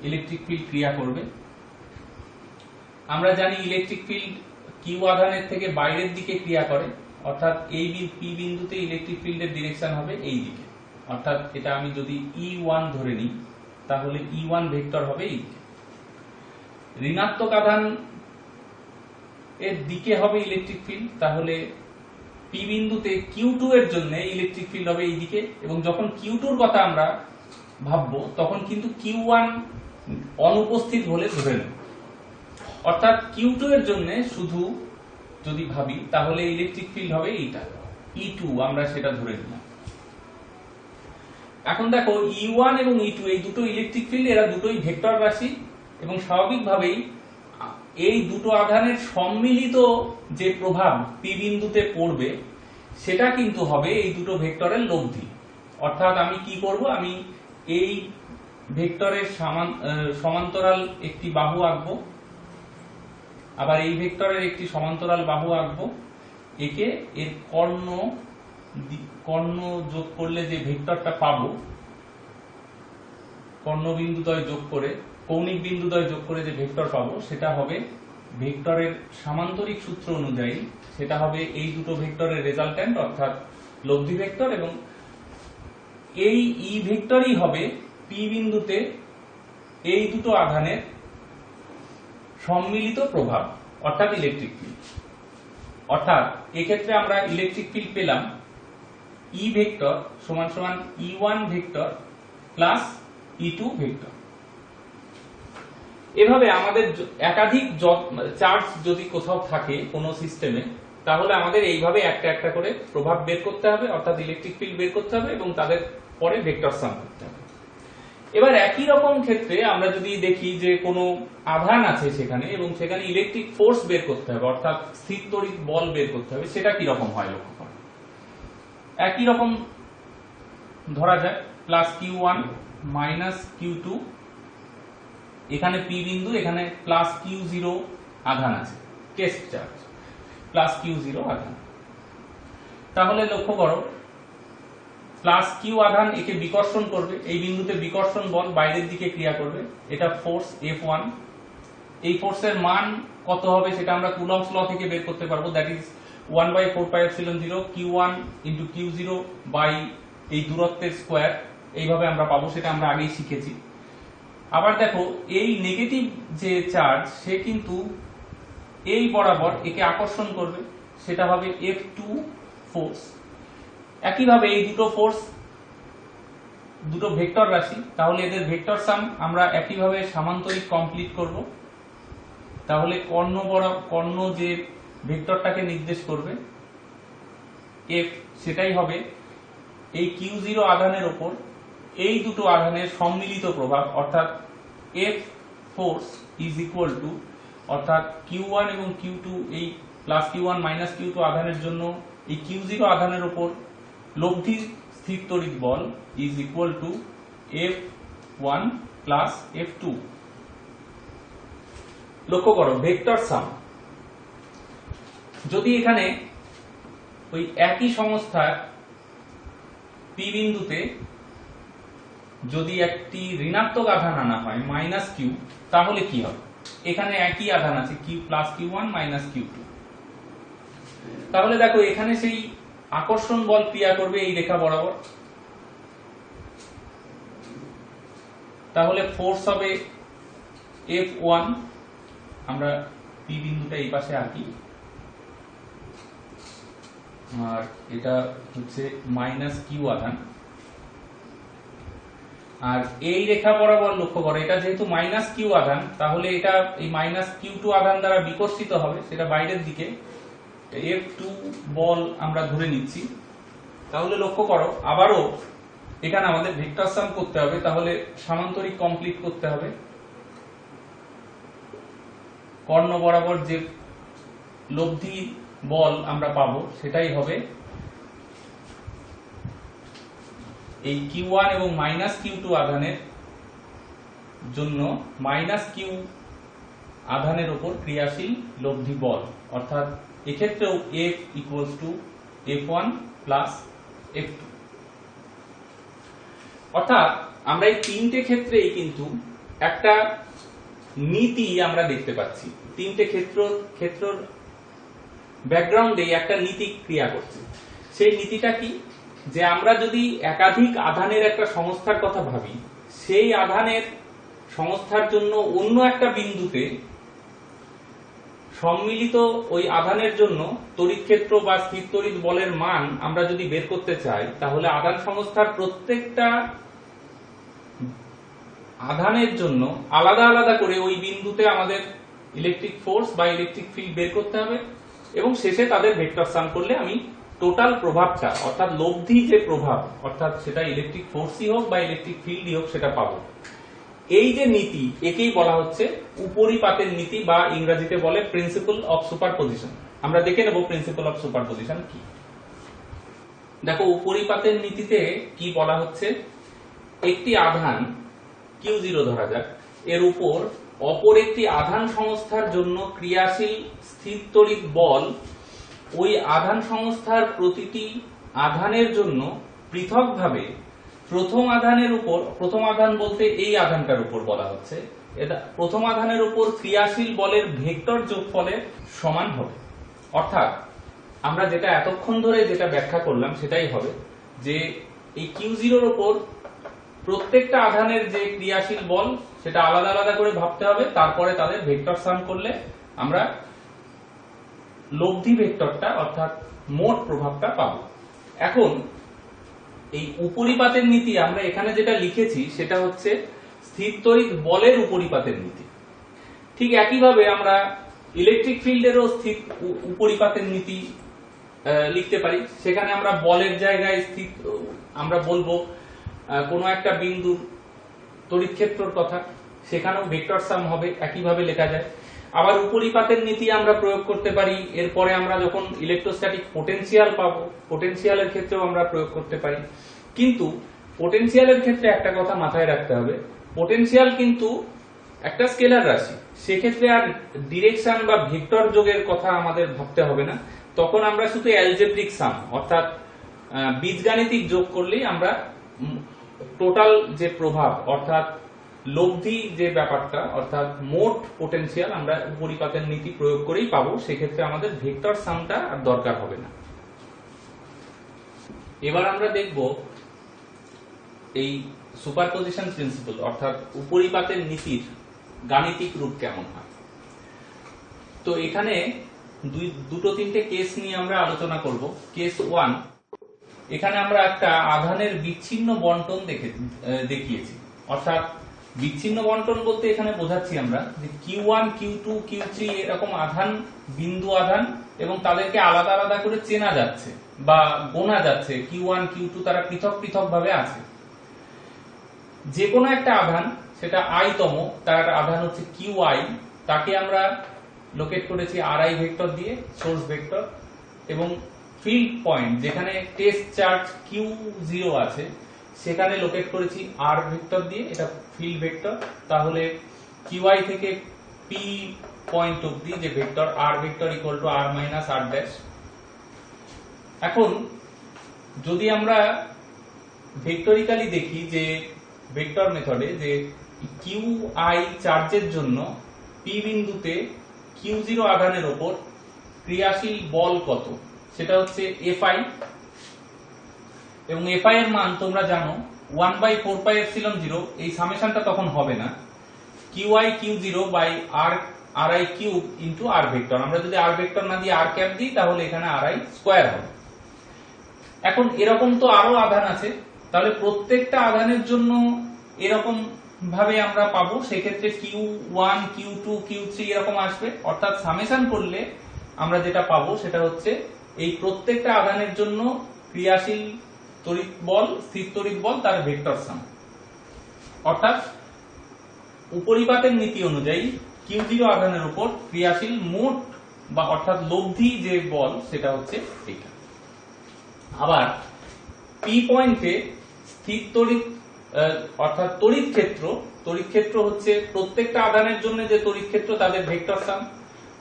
ইলেকট্রিক ফিল্ড ক্রিয়া করবে। আমরা জানি ইলেকট্রিক ফিল্ড Q আধানের থেকে বাইরের দিকে ক্রিয়া করে, অর্থাৎ এই P বিন্দুতে ইলেকট্রিক ফিল্ডের ডিরেকশন হবে এই দিকে। অর্থাৎ এটা আমি যদি E1 ধরে নিই, তাহলে E1 ভেক্টর হবে এই দিকে। ঋণাত্মক আধান এর দিকে হবে ইলেকট্রিক ফিল্ড, তাহলে P বিন্দুতে Q2 এর জন্য ইলেকট্রিক ফিল্ড হবে এই দিকে। এবং যখন Q2 এর কথা আমরা ভাববো, তখন কিন্তু Q1 অনুপস্থিত বলে ধরে নেব। অর্থাৎ Q2 এর জন্য শুধু যদি ভাবি, তাহলে ইলেকট্রিক ফিল্ড হবে এইটা E2, আমরা সেটা ধরে নিলাম। এখন দেখো E1 এবং E2 এই দুটো ইলেকট্রিক ফিল্ড, এরা দুটোই ভেক্টর রাশি, এবং স্বাভাবিকভাবেই এই দুটো আধানের সম্মিলিত যে প্রভাব P বিন্দুতে পড়বে, সেটা কিন্তু হবে এই দুটো ভেক্টরের লব্ধি। অর্থাৎ আমি কি করব, আমি এই ভেক্টরের সমান্তরাল একটি বাহু আঁকবো, আবার এই ভেক্টরের একটি সমান্তরাল বাহু আঁকবো, একে এর কর্ণ যোগ করলে যে ভেক্টরটা পাবো, কর্ণবিন্দুদ্বয় যোগ করে, কৌণিক বিন্দুদ্বয় যোগ করে যে ভেক্টর পাবো, সেটা হবে ভেক্টরের সামান্তরিক সূত্র অনুযায়ী, সেটা হবে এই দুটো ভেক্টরের রেজাল্ট্যান্ট অর্থাৎ লব্ধি ভেক্টর, এবং এই ই ভেক্টরই হবে P বিন্দুতে এই দুটো আধানের সম্মিলিত প্রভাব অর্থাৎ ইলেকট্রিক ফিল্ড। অর্থাৎ এক্ষেত্রে আমরা ইলেকট্রিক ফিল্ড পেলাম E ভেক্টর সমান সমান E1 vector plus E2 vector. এভাবে আমাদের একাধিক চার্জ যদি কোথাও থাকে কোনো সিস্টেমে, তাহলে আমাদের এইভাবে একটা একটা করে প্রভাব বের করতে হবে, অর্থাৎ ইলেকট্রিক ফিল্ড বের করতে হবে এবং তাদের পরে ভেক্টর সাম করতে হবে। এবার একই রকম ক্ষেত্রে আমরা যদি দেখি যে কোনো আধান আছে সেখানে এবং সেখানে ইলেকট্রিক ফোর্স বের করতে হবে, অর্থাৎ স্থির তড়িৎ বল বের করতে হবে, সেটা কি রকম হয় লক্ষ্য করুন। একই রকম ধরা যায় প্লাস Q1 মাইনাস Q2, এখানে P বিন্দু, এখানে প্লাস Q0 আধান আছে, কেস চার্জ প্লাস Q0 আধান। তাহলে লক্ষ্য করো প্লাস Q আধান একে বিকর্ষণ করবে, এই বিন্দুতে বিকর্ষণ বল বাইরের দিকে ক্রিয়া করবে, এটা ফোর্স F1। এই ফোর্সের মান কত হবে সেটা আমরা কুলম্বস ল থেকে বের করতে পারবো, that is 1/4πε0 Q1 × Q0 by এই দূরত্বের স্কয়ার, এইভাবে আমরা পাবো, সেটা আমরা আগেই শিখেছি। আবার দেখো এই নেগেটিভ যে চার্জ সে কিন্তু এই বরাবর একে আকর্ষণ করবে, সেটা হবে F2 ফোর্স। একইভাবে এই দুটো ফোর্স দুটো ভেক্টর রাশি, তাহলে এদের ভেক্টর সাম আমরা একইভাবে সামান্তরিক কমপ্লিট করব। তাহলে কর্ণ যে ভেক্টরটাকে নির্দেশ করবে F, সেটাই হবে এই Q0 আধানের উপর এই দুটো আধানের সম্মিলিত প্রভাব, অর্থাৎ F force is equal two, অর্থাৎ Q1 এবং Q2, এই প্লাস Q1 মাইনাস Q2 আধানের জন্য এই Q0 আধানের উপর লব্ধি স্থির তড়িৎ বল is equal to F1 plus F2। লক্ষ্য করো ভেক্টর সাম, যদি এখানে ওই একই সংস্থার P বিন্দুতে যদি একটি ঋণাত্মক আধান আনা হয় মাইনাস Q, তাহলে কি হবে? এখানে একই আধান আছে Q plus Q1 minus Q2, তাহলে দেখো এখানে সেই আকর্ষণ বল ক্রিয়া করবে এই রেখা বরাবর, তাহলে ফোর্স হবে F1, আমরা P বিন্দুটা এই পাশে আঁকি, আর এটা হচ্ছে মাইনাস Q আধান, আর এই রেখা বরাবর লক্ষ্য করো এটা যেহেতু মাইনাস Q আধান, তাহলে এটা এই মাইনাস Q2 আধান দ্বারা বিকর্ষিত হবে, সেটা বাইরের দিকে, F2 বল আমরা ধরে নিচ্ছি। তাহলে লক্ষ্য করো আবারও এখানে আমাদের ভেক্টর সাম করতে হবে, তাহলে সামান্তরিক কমপ্লিট করতে হবে। কর্ণ বরাবর যে লব্ধি বল আমরা পাবো সেটাই হবে এই Q1 এবং মাইনাস Q2 আধানের জন্য মাইনাস Q আধানের উপর ক্রিয়াশীল লব্ধি বল, অর্থাৎ এক্ষেত্রেও F equals to F1 plus F2। অর্থাৎ আমরা এই তিনটে ক্ষেত্রেই কিন্তু একটা নীতি আমরা দেখতে পাচ্ছি, তিনটে ক্ষেত্রর ব্যাকগ্রাউন্ডে একটা নীতি ক্রিয়া করছে। সেই নীতিটা কি? যে আমরা যদি একাধিক আধানের একটা সংস্থার কথা ভাবি, সেই আধানের সংস্থার জন্য অন্য একটা বিন্দুতে সম্মিলিত ওই আধানের জন্য তড়িৎ ক্ষেত্র বা স্থির তড়িৎ বলের মান আমরা যদি বের করতে চাই, তাহলে আধান সংস্থার প্রত্যেকটা আধানের জন্য আলাদা আলাদা করে ওই বিন্দুতে আমাদের ইলেকট্রিক ফোর্স বা ইলেকট্রিক ফিল্ড বের করতে হবে এবং শেষে তাদের ভেক্টর সাম করলে আমি টোটাল প্রভাবটা, অর্থাৎ লব্ধি যে প্রভাব, অর্থাৎ সেটা ইলেকট্রিক ফোর্সই হোক বা ইলেকট্রিক ফিল্ডই হোক, সেটা পাবো। এই যে নীতি, একেই বলা হচ্ছে উপরিপাতের নীতি, বা ইংরেজিতে বলে প্রিন্সিপল অফ সুপারপজিশন। আমরা দেখে নেব প্রিন্সিপল অফ সুপারপজিশন কি। দেখো উপরিপাতের নীতিতে কি বলা হচ্ছে, একটি আধান Q0 ধরা যাক, এর উপর অপর একটি আধান সংস্থার জন্য ক্রিয়াশীল স্থির তড়িৎ বল ওই আধান সংস্থার প্রতিটি আধানের জন্য পৃথকভাবে প্রথম আধানের উপর, প্রথম আধান বলতে এই আধানটার উপর বলা হচ্ছে, এটা প্রথম আধানের উপর ক্রিয়াশীল বলের ভেক্টর যোগফলের সমান হবে। অর্থাৎ আমরা যেটা এতক্ষণ ধরে যেটা ব্যাখ্যা করলাম সেটাই হবে যে এই Q0 এর উপর প্রত্যেকটা আধানের যে ক্রিয়াশীল বল সেটা আলাদা আলাদা করে ভাবতে হবে, তারপরে তাদের ভেক্টর সাম করলে আমরা লব্ধি ভেক্টরটা অর্থাৎ মোট প্রভাবটা পাবো। এখন এই উপরিপাতের নীতি আমরা এখানে যেটা লিখেছি সেটা হচ্ছে স্থির তড়িৎ বলের উপরিপাতের নীতি। ঠিক একইভাবে আমরা ইলেকট্রিক ফিল্ডেরও স্থির উপরিপাতের নীতি লিখতে পারি। সেখানে আমরা বলের জায়গায় স্থির আমরা বলবো কোনো একটা বিন্দুর তড়িৎ ক্ষেত্রের কথা, সেখানেও ভেক্টর সাম হবে, একইভাবে লেখা যায়। আবার উপরিপাতের নীতি আমরা প্রয়োগ করতে পারি এরপরে আমরা যখন ইলেকট্রোস্ট্যাটিক পোটেনশিয়াল পাবো, পোটেনশিয়ালের ক্ষেত্রেও আমরা প্রয়োগ করতে পারি। কিন্তু পোটেনশিয়ালের ক্ষেত্রে একটা কথা মাথায় রাখতে হবে, পোটেনশিয়াল কিন্তু একটা স্কেলার রাশি, সেক্ষেত্রে আর ডিরেকশন বা ভেক্টর যোগের কথা আমাদের ভাবতে হবে না। তখন আমরা শুধু অ্যালজেব্রিক সাম অর্থাৎ বীজগাণিতিক যোগ করলেই আমরা টোটাল যে প্রভাব অর্থাৎ লব্ধি যে ব্যাপারটা অর্থাৎ মোট পোটেনশিয়াল আমরা উপরিপাতের নীতি প্রয়োগ করেই পাবো। সেক্ষেত্রে আমাদের ভেক্টর সামটা আর দরকার হবে না। এবার আমরা দেখব এই সুপারপজিশন প্রিন্সিপাল অর্থাৎ উপরিপাতের নীতির গাণিতিক রূপ কেমন হয়। তো এখানে দুটো তিনটে কেস নিয়ে আমরা আলোচনা করব। কেস 1, এখানে আমরা একটা আধানের বিচ্ছিন্ন বন্টন দেখিয়েছি। অর্থাৎ বিচ্ছিন্ন বন্টন বলতে এখানে বোঝাচ্ছি আমরা যে Q1, Q2, Q3 এরকম আধান, বিন্দু আধান, এবং তাদেরকে আলাদা আলাদা করে চেনা যাচ্ছে বা গোনা যাচ্ছে। Q1, Q2 তারা পৃথক পৃথক ভাবে আছে। যে কোনো একটা আধান, সেটা i-তম, তার আধান হচ্ছে Qi, তাকে আমরা লোকেট করেছি Ri ভেক্টর দিয়ে, সোর্স ভেক্টর, এবং ফিল্ড পয়েন্ট যেখানে টেস্ট চার্জ Q0 আছে সেখানে লোকেট করেছি R ভেক্টর দিয়ে, এটা ফিল্ড ভেক্টর। তাহলে Qi থেকে P পয়েন্ট অবধি যে vector R vector equal two R minus R dash. এখন যদি আমরা ভেক্টরিক্যালি দেখি যে ভেক্টর মেথডে যে Qi চার্জের জন্য P বিন্দুতে Q0 আধানের ওপর ক্রিয়াশীল বল কত, সেটা হচ্ছে Fi, এবং Fi এর মান তোমরা জানো 1/4πε0। এই সামেশনটা তখন হবে না, Qi Q0 by Ri cube into R vector. আমরা যদি R ভেক্টর না দিয়ে R ক্যাপ দিই তাহলে এখানে Ri স্কয়ার হবে। এখন এরকম তো আরো আধান আছে, তাহলে প্রত্যেকটা আধানের জন্য এরকম ভাবে আমরা পাবো। সেক্ষেত্রে Q1, Q2, Q3 এরকম আসবে। অর্থাৎ সামেশন করলে আমরা যেটা পাবো সেটা হচ্ছে এই প্রত্যেকটা আধানের জন্য ক্রিয়াশীল তড়িৎ বল, স্থির তড়িৎ বল, তার ভেক্টর সাম। অর্থাৎ উপরিপাতের নীতি অনুযায়ী Q0 আধানের উপর ক্রিয়াশীল মোট বা অর্থাৎ লব্ধি যে বল সেটা হচ্ছে এটা। আবার P পয়েন্টে স্থির তড়িৎ অর্থাৎ তড়িৎ ক্ষেত্র হচ্ছে প্রত্যেকটা আধানের জন্য যে তড়িৎ ক্ষেত্র তাদের ভেক্টর সাম।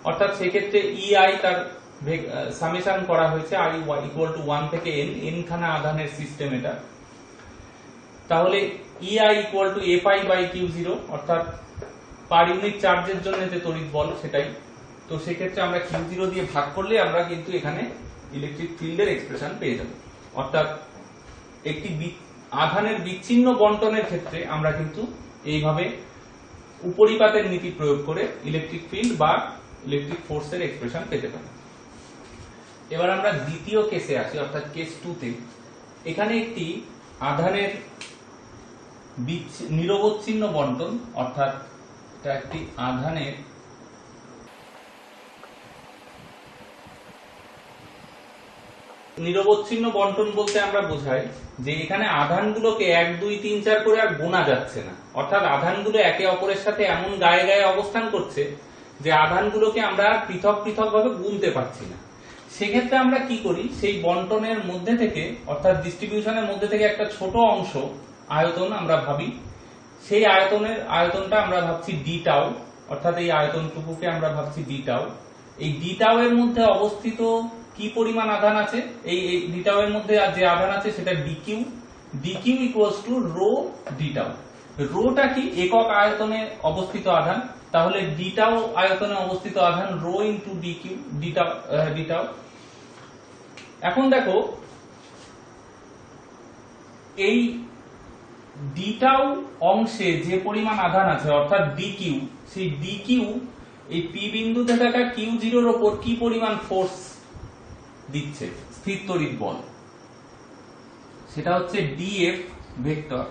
অর্থাৎ সেক্ষেত্রে EI তার সামেশন করা হয়েছে I ইকুয়াল টু 1 থেকে n খানা আধানের সিস্টেম এটা। তাহলে EI equal to Fi by Q0 অর্থাৎ পার ইউনিট চার্জের জন্য যে তড়িৎ বল সেটাই। তো সেক্ষেত্রে আমরা Q0 দিয়ে ভাগ করলে আমরা কিন্তু এখানে ইলেকট্রিক ফিল্ডের এক্সপ্রেশন পেয়ে যাব। অর্থাৎ একটি আধানের বিচ্ছিন্ন বন্টনের ক্ষেত্রে আমরা কিন্তু এইভাবে উপরিপাতের নীতি প্রয়োগ করে ইলেকট্রিক ফিল্ড বা ইলেকট্রিক ফোর্সের এক্সপ্রেশন পেতে পারি। এবার আমরা দ্বিতীয় কেসে আসি, অর্থাৎ কেস 2 তে। এখানে একটি আধানের নিরবচ্ছিন্ন বন্টন, অর্থাৎ এটা একটি আধানের নিরবচ্ছিন্ন বন্টন বলতে আমরা বোঝাই যে এখানে আধানগুলোকে 1, 2, 3, 4 করে আর গোনা যাচ্ছে না। অর্থাৎ আধানগুলো একে অপরের সাথে এমন গায়ে গায়ে অবস্থান করছে যে আধানগুলোকে আমরা পৃথক পৃথক ভাবে গুনতে পারছি না। সেক্ষেত্রে আমরা কি করি, সেই বন্টনের মধ্যে থেকে অর্থাৎ ডিস্ট্রিবিউশনের মধ্যে থেকে একটা ছোট অংশ আয়তন আমরা ভাবি। সেই আয়তনটা আমরা ভাবছি ডি টাউ, অর্থাৎ এই আয়তনটুকুকে আমরা ভাবছি ডি টাউ। এই ডি টাউ এর মধ্যে অবস্থিত কি পরিমাণ আধান আছে, এই ডি টাউ এর মধ্যে যে আধান আছে সেটা d q. D q equals to rho d tau. রোটা কি, একক আয়তনে অবস্থিত আধান, তাহলে ডি টাউ আয়তনে অবস্থিত আধান rho into d q d tau. এখন দেখো এই ডি টাউ অংশে যে পরিমাণ আধান আছে অর্থাৎ ডিকিউ, সেই ডিকিউ এই পি বিন্দুতে থাকা Q0 এর উপর কি পরিমাণ ফোর্স দিচ্ছে, স্থির তড়িৎ বল, সেটা হচ্ছে df vector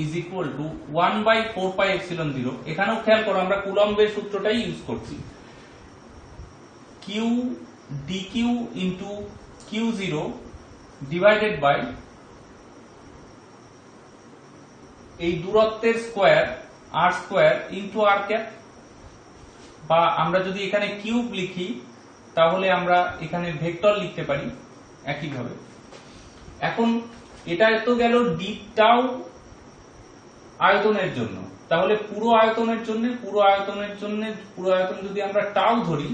is equal to 1/4πε0। এখানেও খেয়াল করো আমরা কুলম্বের সূত্রটাই ইউজ করছি। q dq into q0 divided by এই দূরত্বের square r square into r cap, বা আমরা যদি এখানে কিউব লিখি তাহলে আমরা এখানে ভেক্টর লিখতে পারি একইভাবে। এখন এটা তো গেল ডি টাউ আয়তনের জন্য, তাহলে পুরো আয়তন যদি আমরা টাউ ধরি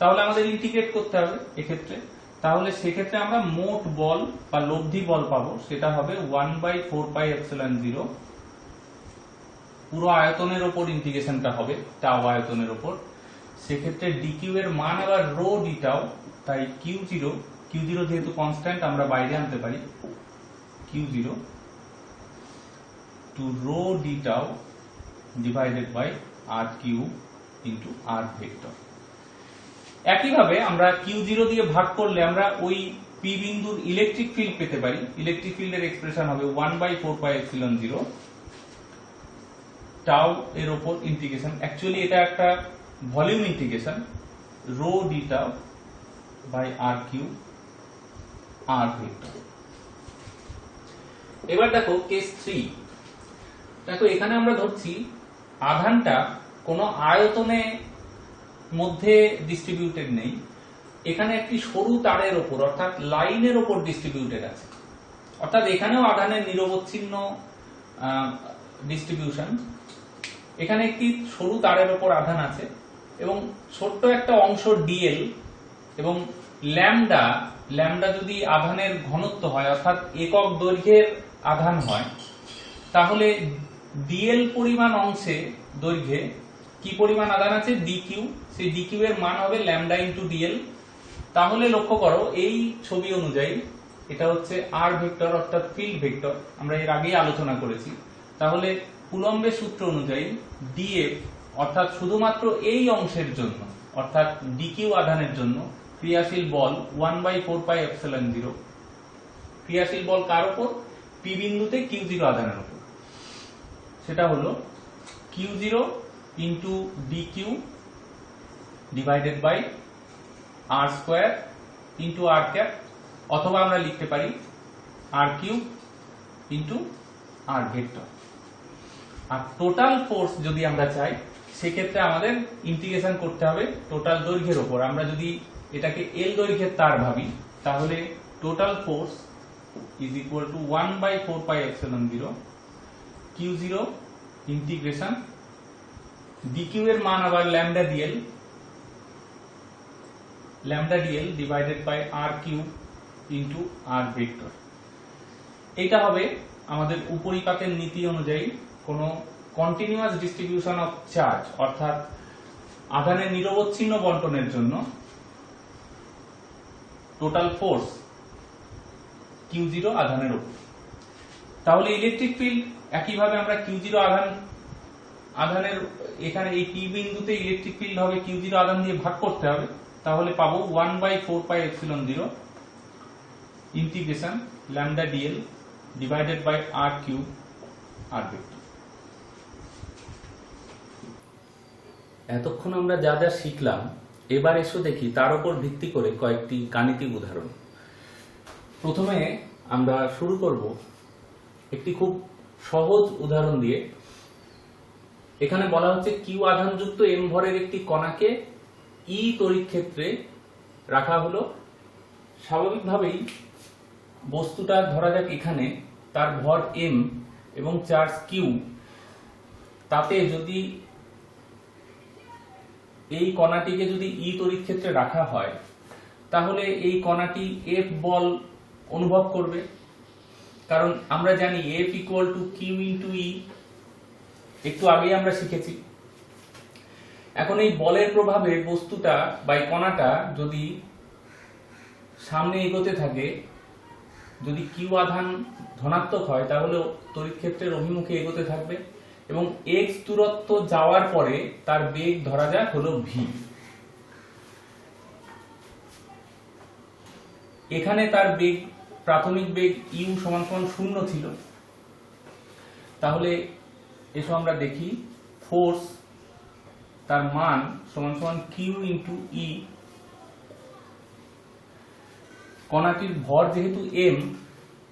তাহলে আমাদের ইন্টিগ্রেট করতে হবে এক্ষেত্রে। তাহলে সেক্ষেত্রে আমরা মোট বল বা লব্ধি বল পাবো, সেটা হবে 1/4πε0 পুরো আয়তনের ওপর ইন্টিগ্রেশনটা হবে টাউ আয়তনের ওপর। সেক্ষেত্রে ডিকিউ এর মান আবার রো ডি টাউ, তাই কিউ জিরো যেহেতু কনস্ট্যান্ট আমরা বাইরে আনতে পারি, Q0 to rho d tau divided by r cube into r vector। একইভাবে আমরা Q0 দিয়ে ভাগ করলে আমরা ওই P বিন্দুর ইলেকট্রিক ফিল্ড পেতে পারি। ইলেকট্রিক ফিল্ডের এক্সপ্রেশন হবে 1/4πε0 টাউ এর উপর ইন্টিগ্রেশন, অ্যাকচুয়ালি এটা একটা volume integration, rho d tau by r cube r vector। এবার দেখো কেস 3। দেখো এখানে আমরা ধরছি আধানটা কোনো আয়তনের মধ্যে ডিস্ট্রিবিউটেড নেই, এখানে একটি সরু তারের উপর অর্থাৎ লাইনের উপর ডিস্ট্রিবিউটেড আছে, অর্থাৎ এখানেও আধানের নিরবচ্ছিন্ন ডিস্ট্রিবিউশন। এখানে একটি সরু তারের উপর আধান আছে এবং ছোট্ট একটা অংশ ডিএল এবং ল্যামডা যদি আধানের ঘনত্ব হয় অর্থাৎ একক দৈর্ঘ্যের আধান হয়, তাহলে ডিএল পরিমাণ অংশে দৈর্ঘ্যে কি পরিমাণ আধান আছে ডিকিউ, সেই ডিকিউ এর মান হবে ল্যামডা ইন্টু ডিএল। তাহলে লক্ষ্য করো এই ছবি অনুযায়ী এটা হচ্ছে আর ভেক্টর অর্থাৎ ফিল্ড ভেক্টর, আমরা এর আগেই আলোচনা করেছি। তাহলে কুলম্বের সূত্র অনুযায়ী ডিএফ অর্থাৎ শুধুমাত্র এই অংশের জন্য অর্থাৎ ডিকিউ আধানের জন্য ক্রিয়াশীল বল 1/4πε0। ক্রিয়াশীল বল কার উপর? পি বিন্দুতে Q0 আধানের উপর, সেটা হলো Q0 into DQ divided by R square into R cap, অথবা আমরা লিখতে পারি R cube into R vector. আর টোটাল ফোর্স যদি আমরা চাই সেক্ষেত্রে আমাদের ইন্টিগ্রেশন করতে হবে টোটাল দৈর্ঘ্যের উপর। আমরা যদি এটাকে এল দৈর্ঘ্যের তার ভাবি তাহলে total force is equal to 1/4πε0 Q0 integration dq এর মান আবার lambda DL divided by r cube into r vector. এটা হবে আমাদের উপরিপাতের নীতি অনুযায়ী কোনো কন্টিনিউয়াস ডিস্ট্রিবিউশন অফ চার্জ অর্থাৎ আধানের নিরবচ্ছিন্ন বণ্টনের জন্য টোটাল ফোর্স Q0 আধানের উপর। তাহলে ইলেকট্রিক ফিল্ড একইভাবে আমরা Q0 আধানের এখানে এই P বিন্দুতে ইলেকট্রিক ফিল্ড হবে Q0 আধান দিয়ে ভাগ করতে হবে, তাহলে পাবো 1/4πε0 integration lambda DL divided by r cube r vector. এতক্ষণ আমরা যা যা শিখলাম এবার এসো দেখি তার উপর ভিত্তি করে কয়েকটি গাণিতিক উদাহরণ। প্রথমে আমরা শুরু করব একটি খুব সহজ উদাহরণ দিয়ে। এখানে বলা হচ্ছে কিউ আধানযুক্ত এম ভরের একটি কণাকে ই তড়িৎ ক্ষেত্রে রাখা হলো। স্বাভাবিকভাবেই বস্তুটা ধরা যাক এখানে তার ভর এম এবং চার্জ কিউ, তাতে যদি এই কণাটিকে যদি ই তড়িৎ ক্ষেত্রে রাখা হয় তাহলে এই কণাটি এফ বল অনুভব করবে, কারণ আমরা জানি F equal to Q into E, একটু আগেই আমরা শিখেছি। এখন এই বলের প্রভাবে বস্তুটা বা কণাটা যদি সামনে এগোতে থাকে, যদি কিউ আধান ধনাত্মক হয় তাহলে তড়িৎ ক্ষেত্রের অভিমুখে এগোতে থাকবে এবং এক্স দূরত্ব যাওয়ার পরে তার বেগ ধরা যাক হলো ভি। এখানে তার বেগ প্রাথমিক বেগ ইউ সমান সমান 0 ছিল, তাহলে এসো আমরা দেখি ফোর্স তার মান সমান সমান কিউ ইন্টু ই। কণাটির ভর যেহেতু এম,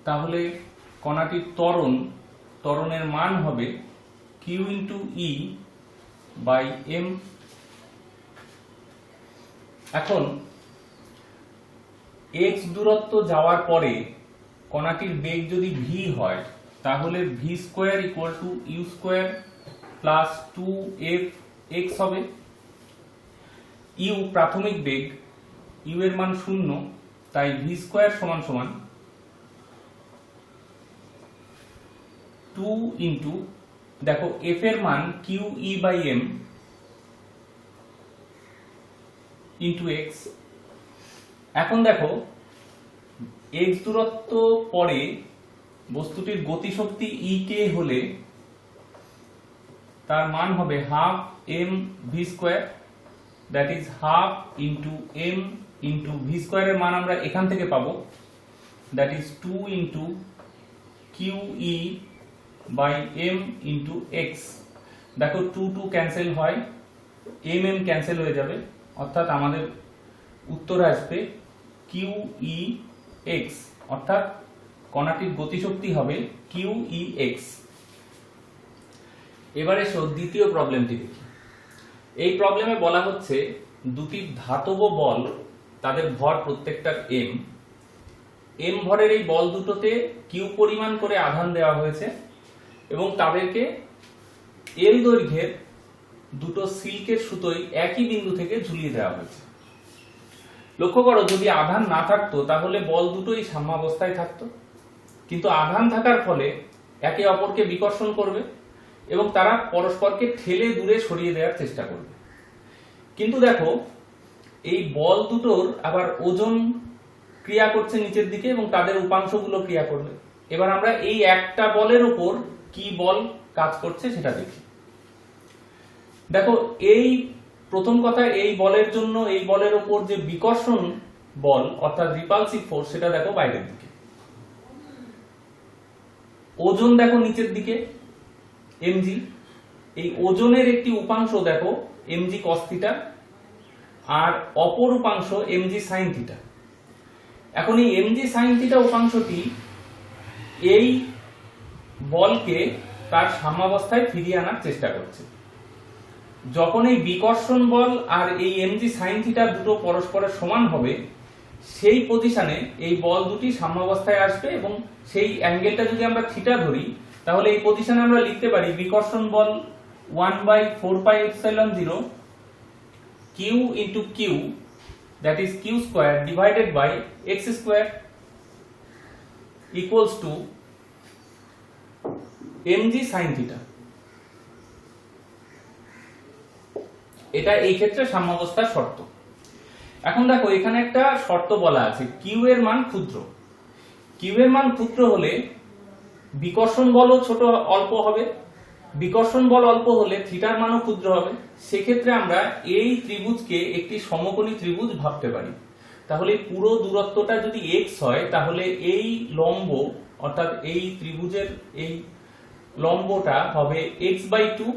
তাহলে কণাটির ত্বরণের মান হবে q into e by m. এখন এক্স দূরত্ব যাওয়ার পরে কণাটির বেগ যদি ভি হয়, তাহলে v square equal to u square plus 2f x হবে। ইউ প্রাথমিক বেগ, ইউ এর মান 0, তাই ভি স্কোয়ার সমান সমান 2 ইন্টু, দেখো এফ এর মান q e by m into x. এখন দেখো এক্স দূরত্ব পরে বস্তুটির গতিশক্তি ই কে হলে তার মান হবে half m v square, that is half into m into v স্কোয়ারের মান আমরা এখান থেকে পাবো, that is 2 into q e by m into x. দেখো 2 2 ক্যান্সেল হয়, এম এম ক্যান্সেল হয়ে যাবে, অর্থাৎ আমাদের উত্তর আসবে কিউ ই এক্স, অর্থাৎ কণাটির গতিশক্তি হবে কিউ ই এক্স। এবারে এসো দ্বিতীয় প্রবলেমটি দেখি। এই প্রবলেমে বলা হচ্ছে দুটি ধাতব বল, তাদের ভর প্রত্যেকটার এম ভরের এই বল দুটোতে কিউ পরিমাণ করে আধান দেওয়া হয়েছে এবং তাদেরকে এল দৈর্ঘ্যের দুটো সিল্কের সুতোয় একই বিন্দু থেকে ঝুলিয়ে দেওয়া হয়েছে। লক্ষ্য করো, যদি আধান না থাকতো তাহলে বল দুটোই সাম্যাবস্থায় থাকতো, কিন্তু আধান থাকার ফলে একে অপরকে বিকর্ষণ করবে এবং তারা পরস্পরকে ঠেলে দূরে সরিয়ে দেওয়ার চেষ্টা করবে। কিন্তু দেখো এই বল দুটোর আবার ওজন ক্রিয়া করছে নিচের দিকে এবং তাদের উপাংশগুলো ক্রিয়া করবে। এবার আমরা এই একটা বলের উপর কি বল কাজ করছে সেটা দেখি। দেখো এই প্রথম কথা, এই বলের জন্য এই বলের উপর যে বিকর্ষণ বল অর্থাৎ রিপালসিভ ফোর্স, সেটা দেখো বাইরের দিকে। ওজন দেখো নিচের দিকে এমজি, এই ওজনের একটি উপাংশ দেখো এমজি কস থিটা আর অপর উপাংশ এমজি সাইন থিটা। এখন এই এমজি সাইন থিটা উপাংশটি এই বলকে তার সাম্যাবস্থায় ফিরিয়ে আনার চেষ্টা করছে। যখন এই বিকর্ষণ বল আর এই এমজি সাইন থিটা দুটো পরস্পরের সমান হবে, সেই পজিশনে এই বল দুটি সাম্যাবস্থায় আসবে এবং সেই অ্যাঙ্গেলটা যদি আমরা থিটা ধরি, তাহলে এই পজিশনে আমরা লিখতে পারি বিকর্ষণ বল 1/4πε0 Q into Q, that is Q square divided by X square equals to MG sine theta. এটা এই ক্ষেত্রে সাম্যাবস্থার শর্ত। এখন দেখো এখানে একটা শর্ত বলা আছে, কিউ এর মান ক্ষুদ্র। কিউ এর মান ক্ষুদ্র হলে বিকর্ষণ বলও ছোট অল্প হবে, বিকর্ষণ বল অল্প হলে থিটার মানও ক্ষুদ্র হবে। সেক্ষেত্রে আমরা এই ত্রিভুজকে একটি সমকোণী ত্রিভুজ ভাবতে পারি। তাহলে পুরো দূরত্বটা যদি এক্স হয়, তাহলে এই লম্ব অর্থাৎ এই ত্রিভুজের এই লম্বটা হবে x/2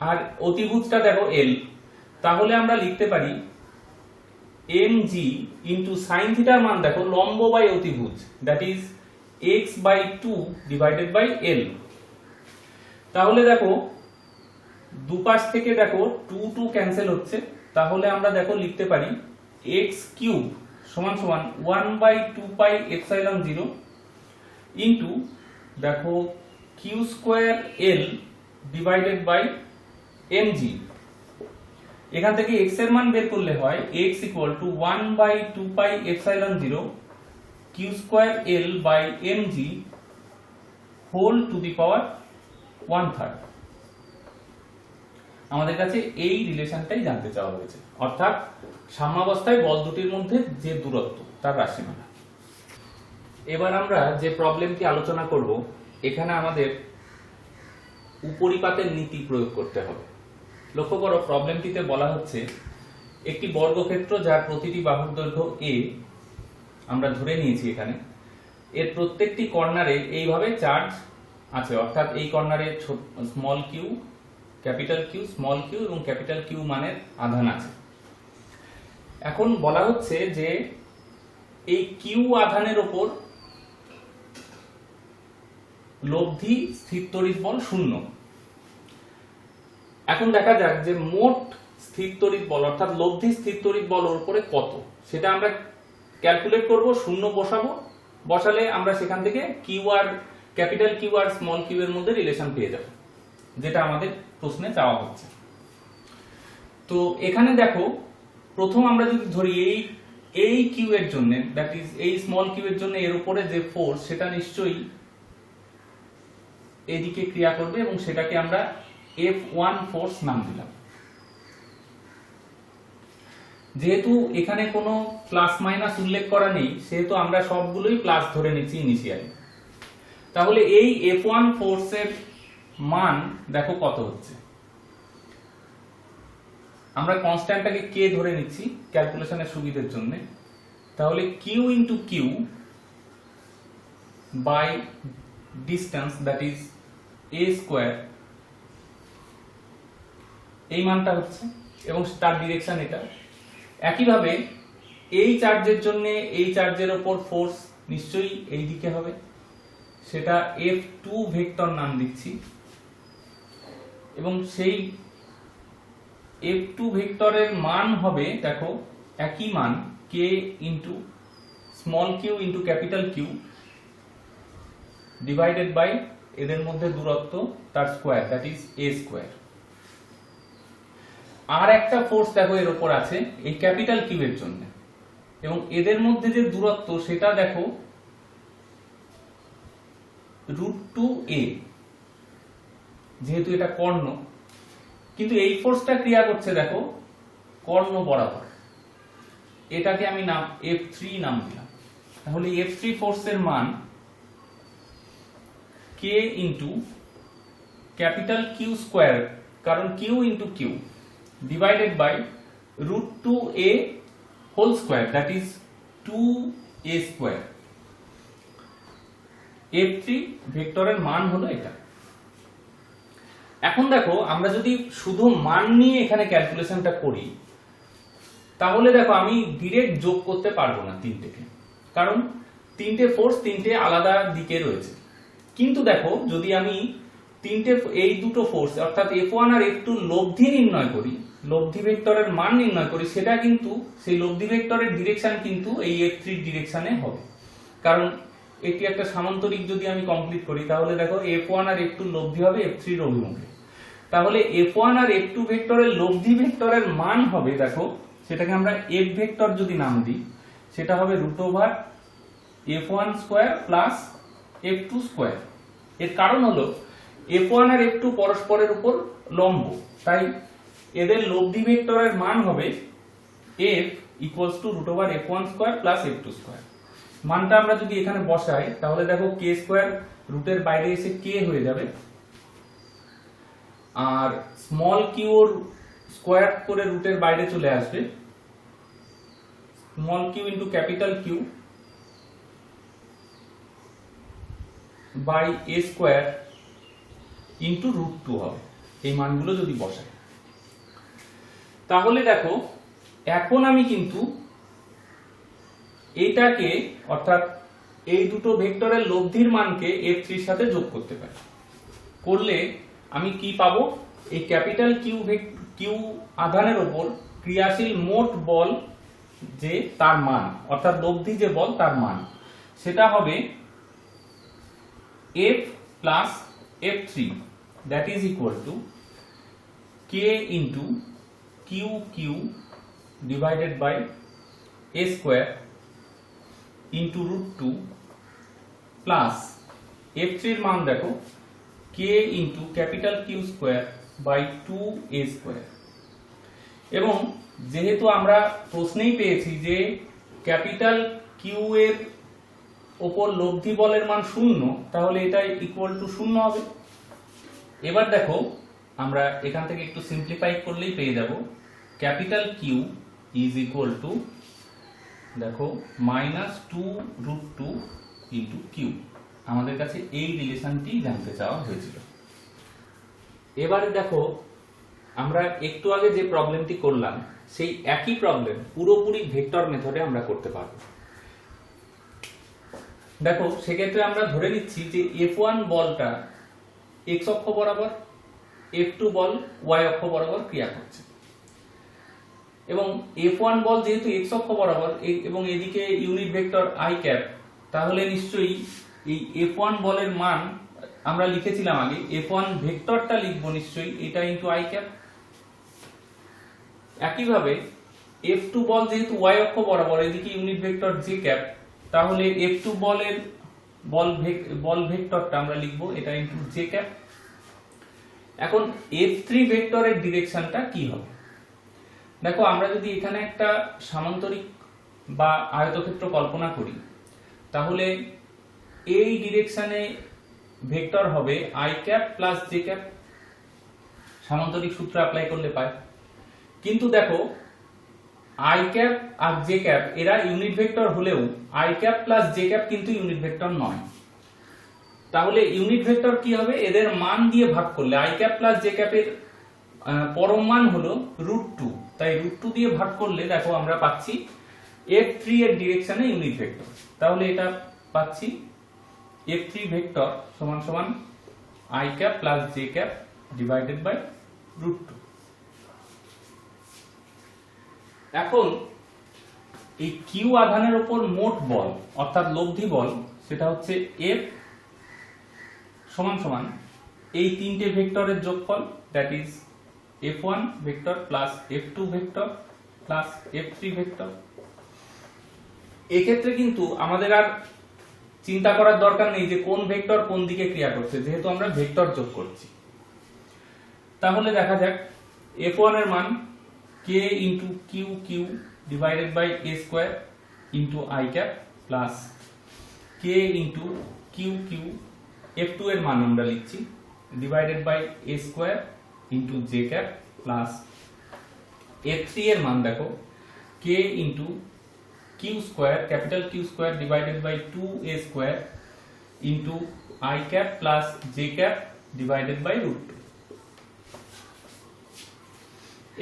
আর অতিভুজটা দেখো এল। তাহলে আমরা লিখতে পারি mg ইন্টু সাইন থিটার মান দেখো লম্ব বাই অতিভুজ, that is x/2 divided by l. তাহলে দেখো দুপাশ থেকে দেখো 2 2 ক্যান্সেল হচ্ছে, তাহলে আমরা দেখো লিখতে পারি x³ সমান সমান 1/2πε0 ইন্টু দেখো q square l divided by mg। এখান থেকে x এর মান বের করলে হয় x equal to 1/2πε0 Q square L by mg whole to the power 1/3। আমাদের কাছে এই রিলেশনটাই জানতে চাওয়া হয়েছে, অর্থাৎ সাম্যাবস্থায় বল দুটির মধ্যে যে দূরত্ব তার রাশিমালা। এবার আমরা যে প্রবলেমটি আলোচনা করব, এখানে আমাদের উপরিপাতের নীতি প্রয়োগ করতে হবে। লক্ষ্য করো প্রবলেমটিতে বলা হচ্ছে একটি বর্গক্ষেত্র যার প্রতিটি বাহুর দৈর্ঘ্য a আমরা ধরে নিয়েছি এখানে, এর প্রত্যেকটি কর্নারে এইভাবে চার্জ আছে, অর্থাৎ এই কর্নারে small q, capital q, small q এবং ক্যাপিটাল কিউ মানের আধান আছে। এখন বলা হচ্ছে যে এই কিউ আধানের ওপর লব্ধি স্থির তড়িৎ বল 0। এখন দেখা যাক যে মোট স্থির তড়িৎ বল অর্থাৎ লব্ধি স্থির তড়িৎ বল ওর উপরে কত, সেটা আমরা ক্যালকুলেট করব। 0 বসাবো, বসালে আমরা সেখান থেকে Q R capital Q R small Q এর মধ্যে রিলেশন পেয়ে যাব, যেটা আমাদের প্রশ্নে চাওয়া হচ্ছে। তো এখানে দেখো, প্রথম আমরা যদি ধরি এই কিউ এর জন্য, দ্যাট ইজ এই স্মল কিউ এর জন্য এর উপরে যে ফোর্স সেটা নিশ্চয়ই এদিকে ক্রিয়া করবে এবং সেটাকে আমরা F1 ফোর্স নাম দিলাম। যেহেতু এখানে কোনো প্লাস মাইনাস উল্লেখ করা নেই, সেহেতু আমরা সবগুলোই প্লাস ধরে নিচ্ছি ইনিশিয়ালি। তাহলে এই F1 ফোর্সের মান দেখো কত হচ্ছে। আমরা কনস্ট্যান্টটাকে k ধরে নিচ্ছি ক্যালকুলেশনের সুবিধার জন্য। তাহলে q into q by distance, that is a square, এই মানটা হচ্ছে এবং তার ডিরেকশন এটা। একইভাবে এই চার্জের জন্য এই চার্জের উপর ফোর্স নিশ্চয়ই এই দিকে হবে, সেটা F2 ভেক্টর নাম দিচ্ছি এবং সেই F2 ভেক্টরের মান হবে দেখো একই মান k into small Q into capital Q divided by এদের মধ্যে দূরত্ব তার square, that is a square. আর একটা ফোর্স দেখো এর উপর আছে এই ক্যাপিটাল কিউ এর জন্য, এবং এদের মধ্যে যে দূরত্ব সেটা দেখো √2a, যেহেতু এটা কর্ণ, কিন্তু এই ফোর্সটা ক্রিয়া করছে দেখো কর্ণ বরাবর, এটাকে আমি নাম F3 নাম দিলাম। তাহলে F3 ফোর্সের মান k into capital Q square, কারণ Q into Q divided by √2a whole square, that is 2a square. F3 ভেক্টরের মান হলো এটা। এখন দেখো আমরা যদি শুধু মান নিয়ে এখানে ক্যালকুলেশনটা করি, তাহলে দেখো আমি ডিরেক্ট যোগ করতে পারবো না তিনটেকে, কারণ তিনটে ফোর্স তিনটে আলাদা দিকে রয়েছে। কিন্তু দেখো যদি আমি এই দুটো ফোর্স অর্থাৎ F1 আর F2 লব্ধি নির্ণয় করি, লব্ধি ভেক্টরের মান নির্ণয় করি, সেটা কিন্তু সেই লব্ধি ভেক্টরের ডিরেকশন কিন্তু এই F3 ডিরেকশনে হবে। কারণ এটি একটা সামান্তরিক যদি আমি কমপ্লিট করি, তাহলে দেখো F1 আর F2 লব্ধি হবে F3 এর অভিমুখে। তাহলে F1 আর F2 ভেক্টরের লব্ধি ভেক্টরের মান হবে দেখো, সেটাকে আমরা F ভেক্টর যদি নাম দিই, সেটা হবে √F1 square plus F2 square. এর কারণ হলো F1 আর F2 পরস্পরের উপর লম্ব, তাই এদের লব্ধি ভেক্টরের মান হবে F equals to √F1 square plus F2 square. মানটা আমরা যদি এখানে বসাই, তাহলে দেখো k স্কয়ার রুটের বাইরে এসে k হয়ে যাবে, আর স্মল কিউ স্কয়ার করে রুটের বাইরে চলে আসবে, small Q into capital q by a square into √2 হবে। এই মানগুলো যদি বসাই, তাহলে দেখো এখন আমি কিন্তু এইটাকে অর্থাৎ এই দুটো ভেক্টরের লব্ধির মানকে F3 এর সাথে যোগ করতে পারি। করলে আমি কি পাবো, এই ক্যাপিটাল কিউ আধানের উপর ক্রিয়াশীল মোট বল যে তার মান, অর্থাৎ লব্ধি যে বল তার মান, সেটা হবে F plus F3, that is equal to k into q divided by a square into √2 plus F3 এর মান দেখো k into capital Q square by 2a square। এবং যেহেতু আমরা প্রশ্নেই পেয়েছি যে ক্যাপিটাল কিউ এর উপর লব্ধি বলের মান 0, তাহলে এটা ইকুয়াল টু 0 হবে। এবার দেখো আমরা এখান থেকে একটু সিম্পলিফাই করলেই পেয়ে যাব capital Q is equal to দেখো -2 √2 ইন্টু কিউ। আমাদের কাছে এই রিলেশনটি জানতে চাওয়া হয়েছিল। এবারে দেখো আমরা একটু আগে যে প্রবলেমটি করলাম সেই একই প্রবলেম পুরোপুরি ভেক্টর মেথডে আমরা করতে পারবো। দেখো সেক্ষেত্রে আমরা ধরে নিচ্ছি যে F1 বলটা x অক্ষ বরাবর, F2 বল y অক্ষ বরাবর ক্রিয়া করছে, এবং F1 বল যেহেতু x অক্ষ বরাবর এবং এদিকে ইউনিট ভেক্টর i ক্যাপ, তাহলে নিশ্চয়ই এই F1 বলের মান আমরা লিখেছিলাম আগে, F1 ভেক্টরটা লিখবো নিশ্চয়ই এটা ইনটু i ক্যাপ। একইভাবে F2 বল যেহেতু y অক্ষ বরাবর এদিকে ইউনিট ভেক্টর j ক্যাপ, তাহলে F2 বলের বল ভেক্টরটা আমরা লিখবো এটা ইনটু j ক্যাপ। এখন F3 ভেক্টরের ডিরেকশনটা কি হবে? দেখো আমরা যদি এখানে একটা সামান্তরিক বা আয়তক্ষেত্র কল্পনা করি, তাহলে এই ডিরেকশনে ভেক্টর হবে i cap plus j cap, সামান্তরিক সূত্র অ্যাপ্লাই করলে পায়। কিন্তু দেখো i ক্যাপ আর j ক্যাপ এরা ইউনিট ভেক্টর হলেও i cap plus j cap কিন্তু ইউনিট ভেক্টর নয়। তাহলে ইউনিট ভেক্টর কি হবে? এদের মান দিয়ে ভাগ করলে i ক্যাপ প্লাস j ক্যাপের পরম মান হলো √2, তাই √2 দিয়ে ভাগ করলে দেখো আমরা পাচ্ছি F3 এর ডিরেকশনে ইউনিট ভেক্টর। তাহলে এটা পাচ্ছি F3 ভেক্টর সমান সমান i cap plus j cap divided by √2। এখন এই কিউ আধানের উপর মোট বল অর্থাৎ লব্ধি বল সেটা হচ্ছে F সমান সমান এই তিনটে ভেক্টরের যোগফল, that is F1 vector plus F2 vector plus F3 vector. এক্ষেত্রে কিন্তু আমাদের আর চিন্তা করার দরকার নেই যে কোন ভেক্টর কোন দিকে ক্রিয়া করছে, যেহেতু আমরা ভেক্টর যোগ করছি। তাহলে দেখা যাক F1 এর মান k into Q Q divided by a square into i cap plus k into Q Q, F2 এর মান আমরা লিখছি divided by a square into j cap plus F3 এর মান দেখো k into Q square capital Q square divided by 2a square into i cap plus j cap divided by √2।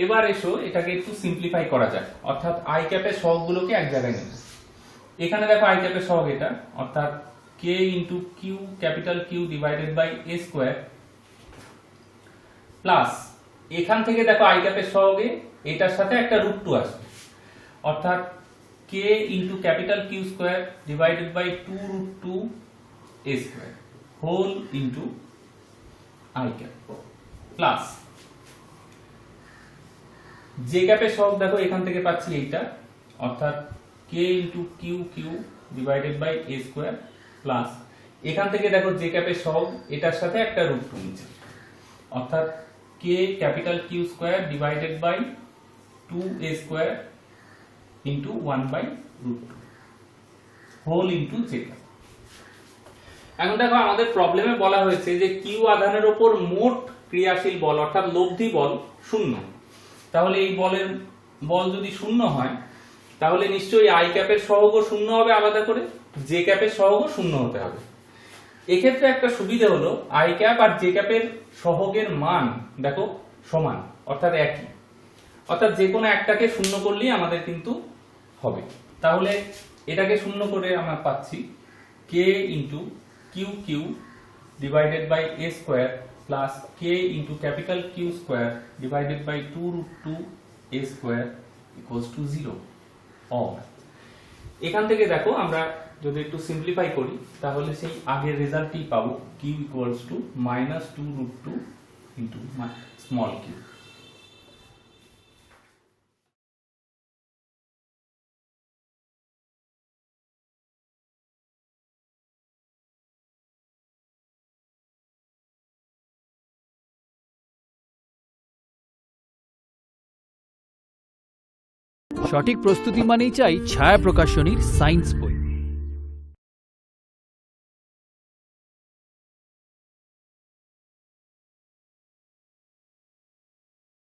এবার এসো এটাকে একটু সিম্পলিফাই করা যাক, অর্থাৎ i ক্যাপের সহগগুলোকে এক জায়গায় নেব। এখানে দেখো i ক্যাপের সহগ এটা, অর্থাৎ k into Q capital Q divided by a square plus এখান থেকে দেখো i ক্যাপের সহগে এটার সাথে একটা √2 আসবে, অর্থাৎ k into capital Q square divided by 2√2a square whole into i cap plus j ক্যাপের সহগ দেখো এখান থেকে পাচ্ছি এইটা, অর্থাৎ k into Q Q divided by a square plus এখান থেকে দেখো j ক্যাপের সহগ এটার সাথে একটা √2 নিচে, অর্থাৎ k capital Q square divided by 2a square into 1/√2 whole into j cap. এখন দেখো আমাদের প্রবলেমে বলা হয়েছে যে কিউ আধানের উপর মোট ক্রিয়াশীল বল অর্থাৎ লব্ধি বল 0। তাহলে এই বল যদি 0 হয় তাহলে নিশ্চয়ই i ক্যাপের সহগও 0 হবে আলাদা করে, j ক্যাপের সহগও 0 হতে হবে। এক্ষেত্রে একটা সুবিধা হলো i ক্যাপ আর j ক্যাপের সহগের মান দেখো সমান অর্থাৎ একই, অর্থাৎ যে কোনো একটাকে 0 করলেই আমাদের কিন্তু হবে। তাহলে এটাকে 0 করে আমরা পাচ্ছি k into Q Q divided by a square plus k into capital Q square divided by 2√2a square equals to 0। অর এখান থেকে দেখো আমরা যদি একটু সিম্পলিফাই করি তাহলে সেই আগের রেজাল্টই পাবো, q equals to -2√2 into small q। সঠিক প্রস্তুতি মানেই চাই ছায়া প্রকাশনীর সায়েন্স বই।